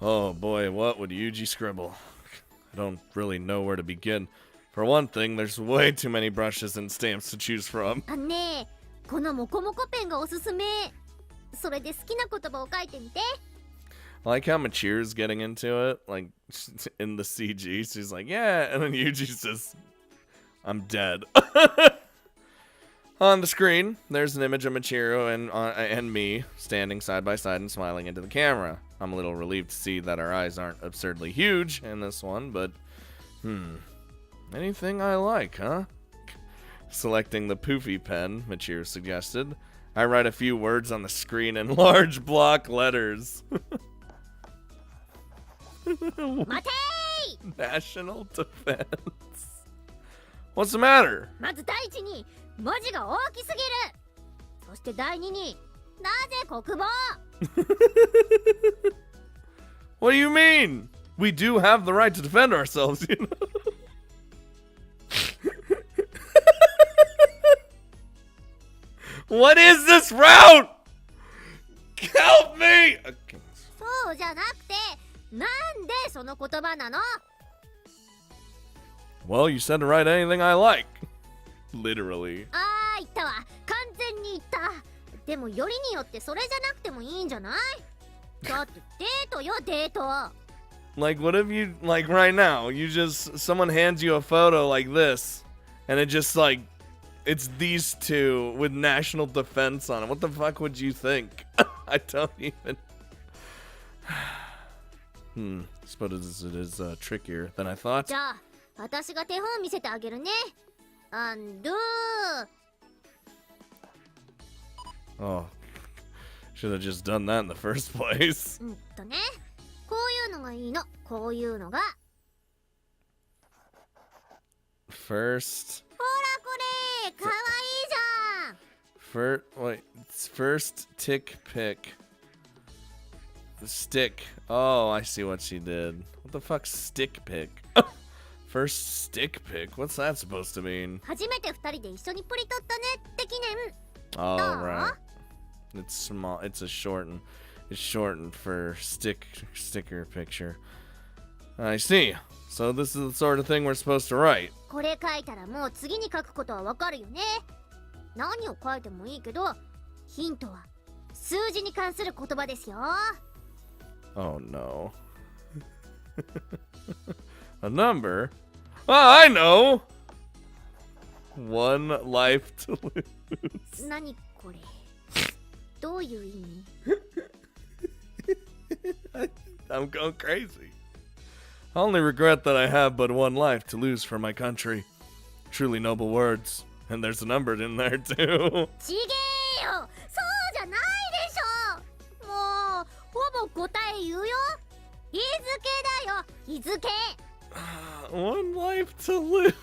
Oh boy, what would Yuji scribble? I don't really know where to begin. For one thing, there's way too many brushes and stamps to choose from. あんねえ、このモコモコペンがおすすめ。それで好きな言葉を書いてみて。 I like how Michiru's getting into it, like in the CG. She's like, yeah, and then Yuji's just, I'm dead. On the screen, there's an image of Michiru and me standing side by side and smiling into the camera. I'm a little relieved to see that our eyes aren't absurdly huge in this one, but anything I like, huh? Selecting the poofy pen, Michiru suggested. I write a few words on the screen in large block letters. 待てー！ National Defense. What's the matter? まず第一に文字が大きすぎる。そして第二になぜ国防？ What do you mean? We do have the right to defend ourselves, you know? What is this route? Help me! Okay. そうじゃなくて、なんでその言葉なの？ Well, you said to write anything I like. Literally. あー、言ったわ。完全に言った。でもよりによってそれじゃなくてもいいんじゃない？だってデートよ、デート。 Like, what if you, like right now, someone hands you a photo like this, and it just like, it's these two with national defense on it. What the fuck would you think? I don't even. Suppose it is trickier than I thought. じゃあ、私が手本見せてあげるね。And Oh, should have just done that in the first place. ね、こういうのがいいの。こういうのが。 First. ほらこれ、かわいいじゃん。First tick pick. Stick. Oh, I see what she did. What the fuck's stick pick? First stick pick? What's that supposed to mean? 初めて二人で一緒にプリ撮ったね的念。 Oh, right. It's small. It's shortened for sticker picture. I see. So this is the sort of thing we're supposed to write. これ書いたらもう次に書くことはわかるよね。何を書いてもいいけど、ヒントは数字に関する言葉ですよ。 Oh no. A number? Oh, I know! 1 life to lose. 何これ？どういう意味？ I'm going crazy. I only regret that I have but 1 life to lose for my country. Truly noble words. And there's a number in there too. ちげえよ！そうじゃないでしょ！もう、ほぼ答え言うよ。日付だよ、日付。 1 life to lose.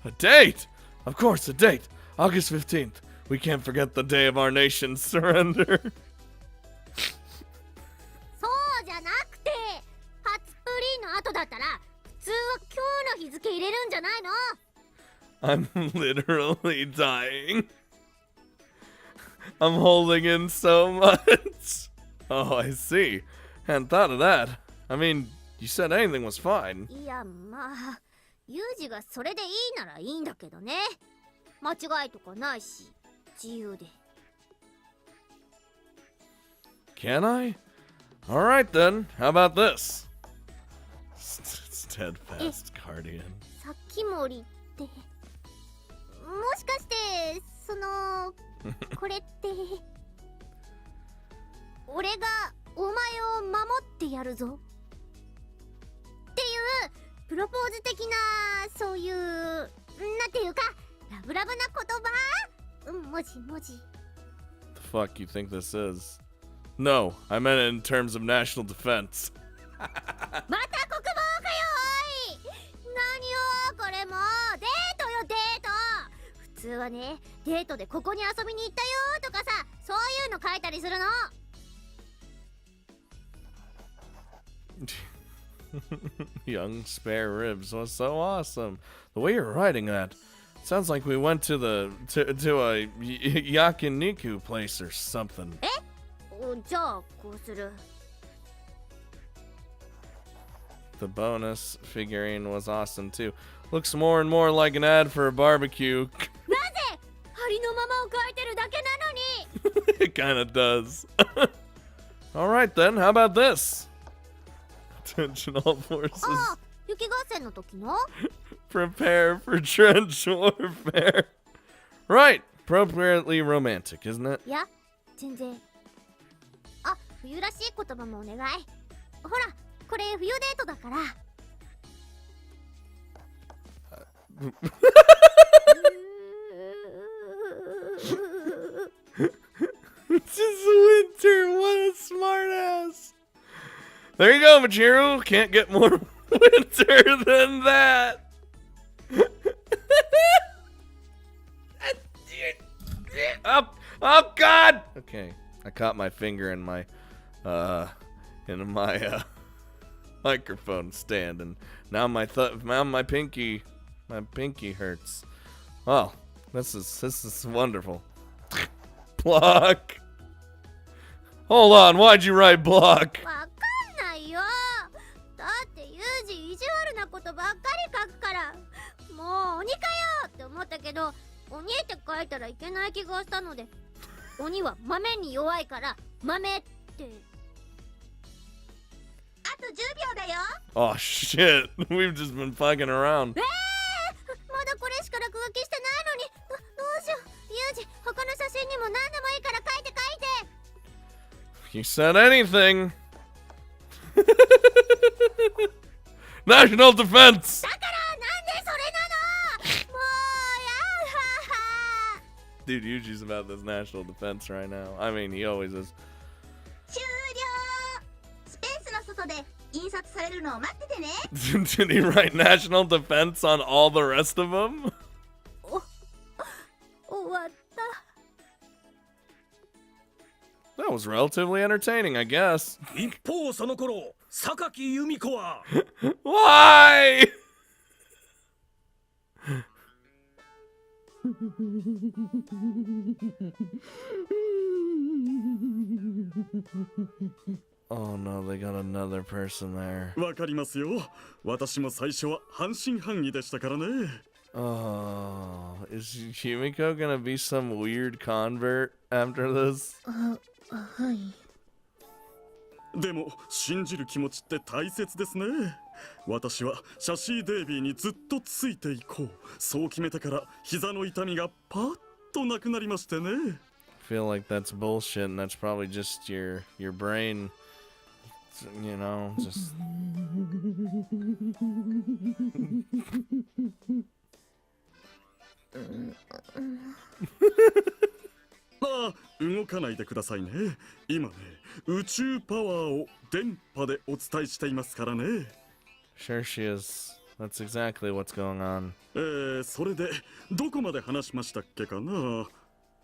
A date? Of course, the date! August 15th. We can't forget the day of our nation's surrender. そうじゃなくて、初プリの後だったら普通は今日の日付入れるんじゃないの？ I'm literally dying. I'm holding in so much. Oh, I see. Hadn't thought of that. I mean, you said anything was fine. いや、まあユージがそれでいいならいいんだけどね。間違いとかないし、自由で。Can I? Alright then, how about this? Steadfast Guardian. さっきもりって、もしかしてそのこれって俺がお前を守ってやるぞっていうプロポーズ的な、そういうなんていうかラブラブな言葉、文字。 The fuck you think this is? No, I meant it in terms of national defense. また国防かよおい。何よこれもうデートよデート。普通はね、デートでここに遊びに行ったよとかさ、そういうの書いたりするの。Young spare ribs was so awesome. The way you're writing that sounds like we went to a yakiniku place or something. じゃあこうする。 The bonus figurine was awesome too. Looks more and more like an ad for a barbecue. なぜありのままを書いてるだけなのに。 It kinda does. Alright then, how about this? Attention all forces. ああ、雪合戦の時の。 Prepare for trench warfare. Right, appropriately romantic, isn't it? いや、全然。あ、冬らしい言葉もお願い。ほら、これ冬デートだから。It's just winter. What a smartass. There you go, Michiru. Can't get more winter than that. Oh God. Okay, I caught my finger in my microphone stand, and now my pinky hurts. Well, this is wonderful. Block. Hold on, why'd you write block? わかんないよ。だってユージ意地悪なことばっかり書くから、もう鬼かよって思ったけど、鬼って書いたらいけない気がしたので、鬼は豆に弱いから豆って。あと10秒だよ。 Oh shit, we've just been fucking around. まだこれしか落書きしてないのに。どうしよう。ユージ、他の写真にも何でもいいから書いて書いて。 You said anything. National defense. だからなんでそれなの。もうやだ。 Dude, Yuji's about this national defense right now. I mean, he always is. 終了。スペースの外で印刷されるのを待っててね。 Did he write national defense on all the rest of them? 終わった。 That was relatively entertaining, I guess. 一方その頃榊由美子は Why? Oh no, they got another person there. わかりますよ。私も最初は半信半疑でしたからね。 Oh, is Yumiko gonna be some weird convert after this? はい。でも信じる気持ちって大切ですね。私はシャシーデイビーにずっとついていこう、そう決めてから膝の痛みがパッとなくなりましてね。 I feel like that's bullshit, and that's probably just your brain, you know, just. まあ動かないでくださいね。今ね、宇宙パワーを電波でお伝えしていますからね。 Sure she is. That's exactly what's going on. それでどこまで話しましたっけかな。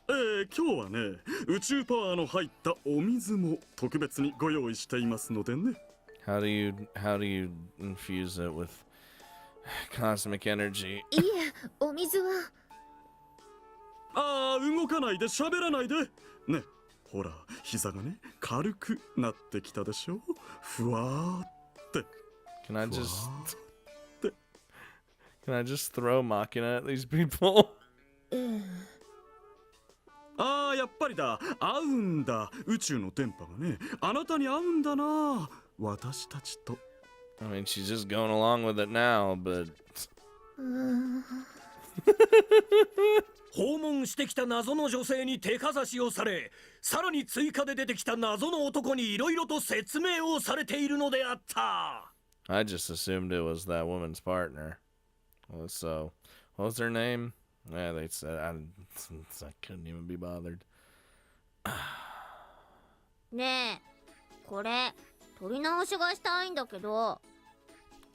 今日はね、宇宙パワーの入ったお水も特別にご用意していますのでね。How do you infuse it with cosmic energy? いえ、お水は。ああ、動かないで喋らないで。ね、ほら、膝がね、軽くなってきたでしょ。ふわーって。Can I ふわ just ーって。 can I just throw machina at these people? ああ、やっぱりだ。合うんだ。宇宙の電波がね、あなたに合うんだな。私たちと。I mean, she's just going along with it now, but 訪問してきた謎の女性に手かざしをされ、さらに追加で出てきた謎の男にいろいろと説明をされているのであった。 I just assumed it was that woman's partner. So, what was her name? Yeah, they said I couldn't even be bothered. ねえ、これ撮り直しがしたいんだけど。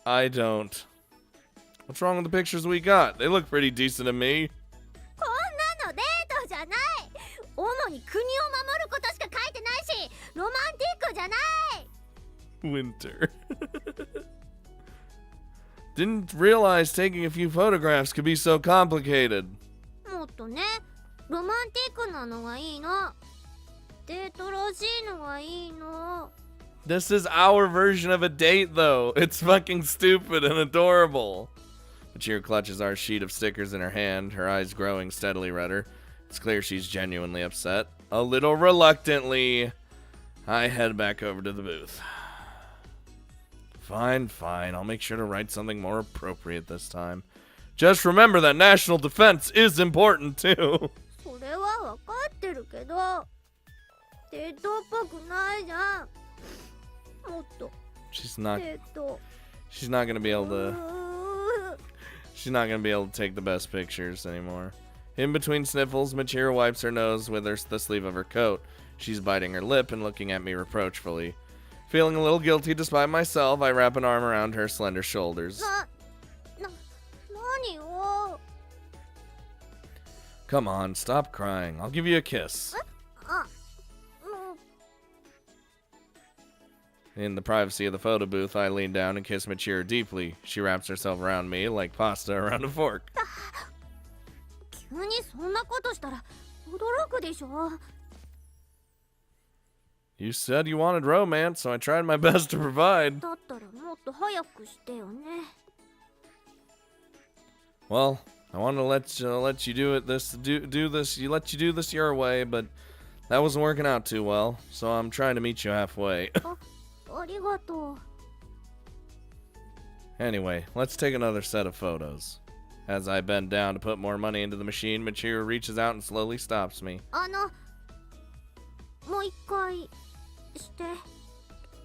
I don't. What's wrong with the pictures we got? They look pretty decent to me. こんなのデートじゃない。主に国を守ることしか書いてないし、ロマンティックじゃない。 Winter. Didn't realize taking a few photographs could be so complicated. もっとね、ロマンティックなのがいいの。デートらしいのがいいの。 This is our version of a date, though. It's fucking stupid and adorable. Michiru clutches our sheet of stickers in her hand, her eyes growing steadily redder. It's clear she's genuinely upset. A little reluctantly, I head back over to the booth. Fine. I'll make sure to write something more appropriate this time. Just remember that national defense is important, too. それは分かってるけど、デートっぽくないじゃん。もっと She's not デート。 gonna be able to... She's not gonna be able to take the best pictures anymore. In between sniffles, Michiru wipes her nose with the sleeve of her coat. She's biting her lip and looking at me reproachfully. Feeling a little guilty despite myself, I wrap an arm around her slender shoulders. 何を。 Come on, stop crying. I'll give you a kiss. あ、もう In the privacy of the photo booth, I lean down and kiss Michiru deeply. She wraps herself around me like pasta around a fork. 急にそんなことしたら驚くでしょ。 You said you wanted romance, so I tried my best to provide. だったらもっと早くしてよね。 Well, I wanted to let you do this your way, but that wasn't working out too well. So I'm trying to meet you halfway. ありがとう。 Anyway, let's take another set of photos. As I bend down to put more money into the machine, Michiru reaches out and slowly stops me. もう一回して。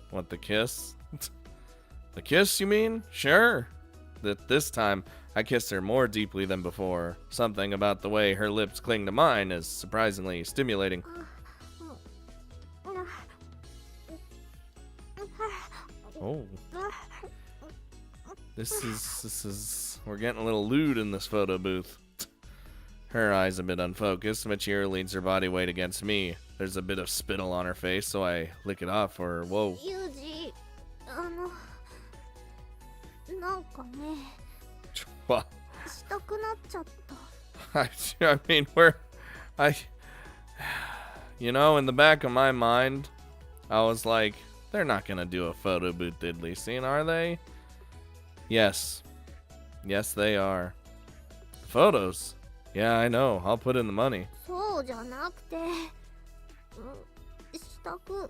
What, the kiss? The kiss, you mean? Sure. This time, I kissed her more deeply than before. Something about the way her lips cling to mine is surprisingly stimulating. Oh. We're getting a little lewd in this photo booth. Her eyes a bit unfocused. Michiru leans her body weight against me. There's a bit of spittle on her face, so I lick it off for her. Whoa. ユージ、なんかね、 Well, したくなっちゃった。 I mean, in the back of my mind, I was like, they're not gonna do a photo booth diddly scene, are they? Yes, they are. Photos? Yeah, I know. I'll put in the money. そうじゃなくて、したくなっ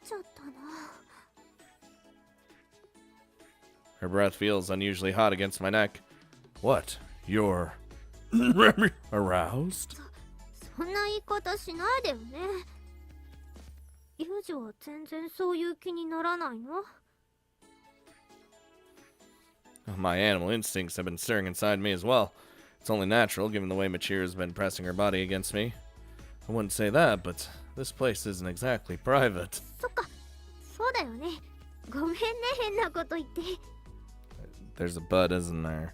ちゃったな。 Her breath feels unusually hot against my neck. What? You're aroused? そんな言い方しないでよね。ユージは全然そういう気にならないの？ My animal instincts have been stirring inside me as well. It's only natural, given the way Michiru's been pressing her body against me. I wouldn't say that, but this place isn't exactly private. そっか、そうだよね。ごめんね、変なこと言って。There's a but, isn't there?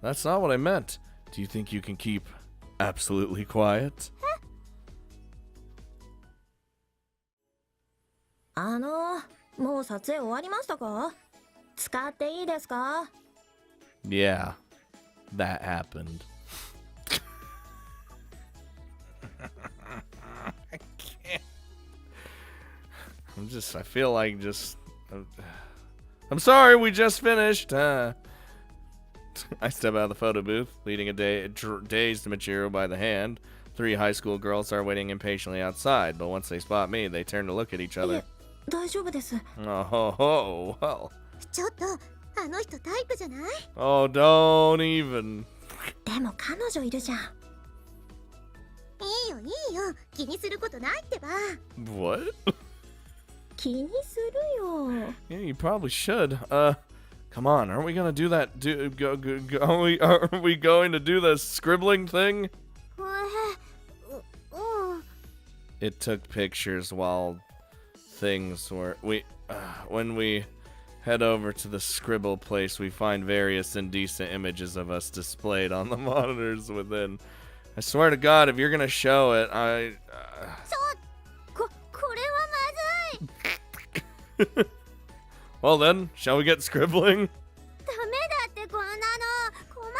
That's not what I meant. Do you think you can keep absolutely quiet? もう撮影終わりましたか？使っていいですか？ Yeah, that happened. I can't. I feel like I'm sorry, we just finished. I step out of the photo booth, leading a dazed Michiru by the hand. 3 high school girls are waiting impatiently outside, but once they spot me, they turn to look at each other. 大丈夫です。 Oh, well. ちょっとあの人タイプじゃない？ Oh, don't even. でも彼女いるじゃん。いいよいいよ、気にすることないってば。 What? 気にするよ。 Yeah, you probably should. Come on, aren't we gonna do that? Are we going to do the scribbling thing? It took pictures while things were when we head over to the scribble place, we find various indecent images of us displayed on the monitors within. I swear to God, if you're gonna show it, Well then, shall we get scribbling? ダメだってこんなの困る。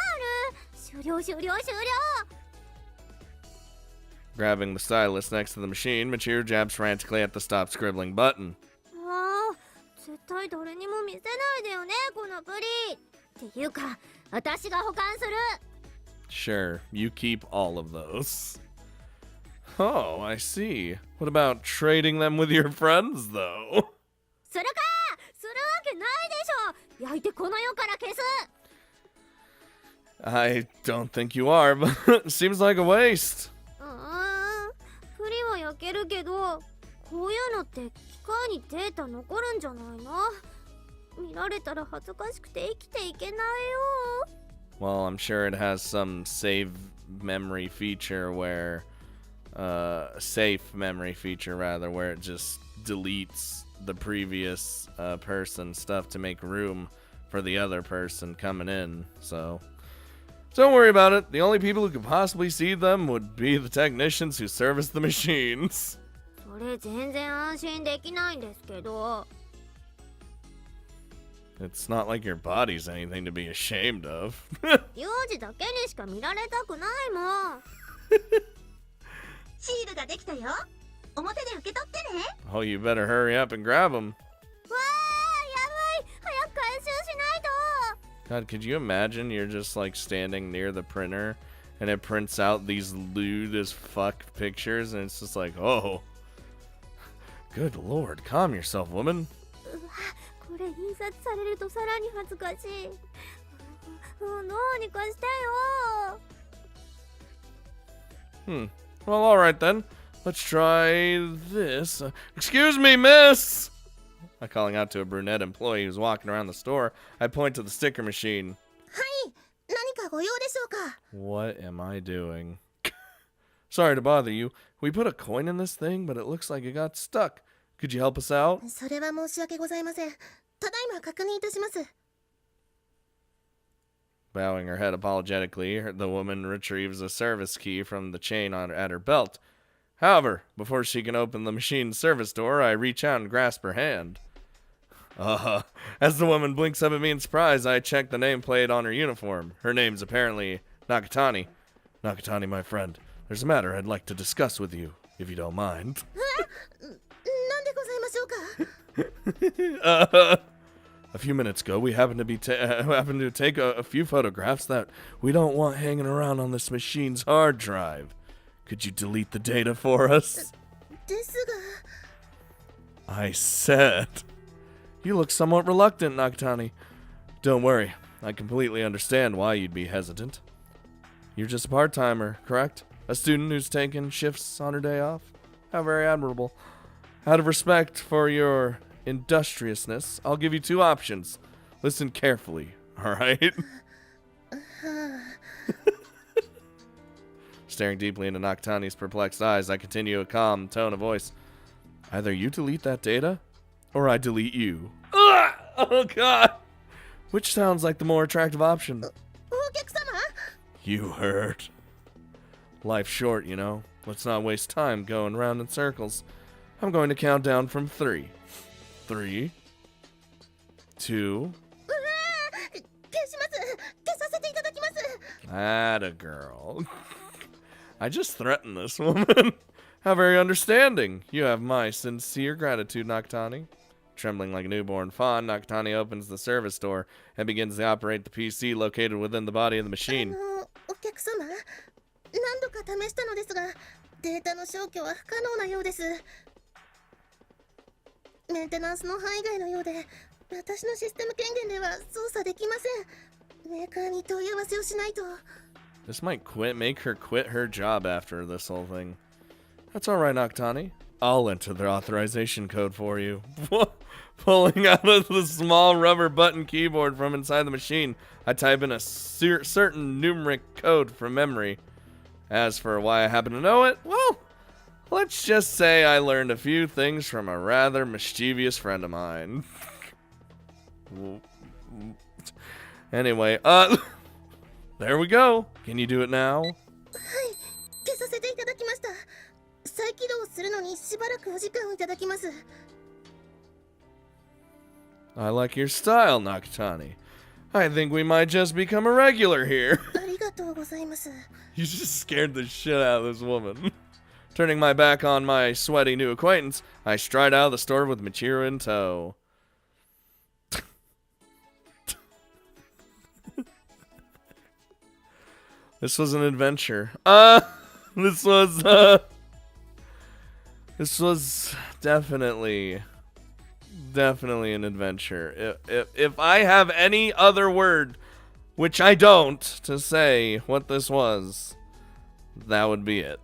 終了終了終了。 Grabbing the stylus next to the machine, Michiru jabs frantically at the stop scribbling button. ああ、絶対誰にも見せないでよね、このプリ。っていうか、私が保管する。 Sure, you keep all of those. Oh, I see. What about trading them with your friends, though? するか、するわけないでしょ。焼いてこの世から消す。 I don't think you are, but it seems like a waste. プリは焼けるけど、こういうのって機械にデータ残るんじゃないの？見られたら恥ずかしくて生きていけないよ。 Well, I'm sure it has some save memory feature where, safe memory feature rather, where it just deletes the previous person's stuff to make room for the other person coming in. So don't worry about it. The only people who could possibly see them would be the technicians who service the machines. それ全然安心できないんですけど。 It's not like your body's anything to be ashamed of. 幼児だけにしか見られたくないもん。シールができたよ。表で受け取ってね。 Oh, you better hurry up and grab them. わあ、やばい。早く回収しないと。 God, could you imagine you're just like standing near the printer and it prints out these lewd as fuck pictures and it's just like, oh. Good lord, calm yourself, woman. これ印刷されるとさらに恥ずかしい。どうにかしてよ。 Well, alright then. Let's try this. Excuse me, miss! I'm calling out to a brunette employee who's walking around the store. I point to the sticker machine. はい、何かご用でしょうか。 What am I doing? Sorry to bother you. We put a coin in this thing, but it looks like it got stuck. Could you help us out? それは申し訳ございません。ただいま確認いたします。 Bowing her head apologetically, the woman retrieves a service key from the chain at her belt. However, before she can open the machine's service door, I reach out and grasp her hand. As the woman blinks up at me in surprise, I check the nameplate on her uniform. Her name's apparently Nakatani. Nakatani, my friend, there's a matter I'd like to discuss with you, if you don't mind. なんでございましょうか。 A few minutes ago, we happened to take a few photographs that we don't want hanging around on this machine's hard drive. Could you delete the data for us? ですが。 I said. You look somewhat reluctant, Nakatani. Don't worry, I completely understand why you'd be hesitant. You're just a part-timer, correct? A student who's taken shifts on her day off? How very admirable. Out of respect for your industriousness, I'll give you 2 options. Listen carefully, alright? Staring deeply into Nakatani's perplexed eyes, I continue a calm tone of voice. Either you delete that data, or I delete you. Ugh! Oh god! Which sounds like the more attractive option? お客様 You heard. Life's short, you know. Let's not waste time going round in circles. I'm going to count down from 3. 3, 2. 消します消させていただきます Atta girl. I just threatened this woman. How very understanding. You have my sincere gratitude, Noctani. Trembling like a newborn fawn, Noctani opens the service door and begins to operate the PC located within the body of the machine. お客様何度か試したのですがデータの消去は不可能なようですメンテナンスの範囲外のようで私のシステム権限では操作できませんメーカーに問い合わせをしないと This might make her quit her job after this whole thing. That's alright, Noctani. I'll enter the authorization code for you. Pulling out of the small rubber button keyboard from inside the machine, I type in a certain numeric code from memory. As for why I happen to know it, well, let's just say I learned a few things from a rather mischievous friend of mine. Anyway, there we go. Can you do it now? はい消させていただきました再起動するのにしばらくお時間をいただきます I like your style, Noctani. I think we might just become a regular here. ありがとうございます You just scared the shit out of this woman. Turning my back on my sweaty new acquaintance, I stride out of the store with Michiru in tow. This was an adventure. This was definitely an adventure. If I have any other word, which I don't, to say what this was, that would be it.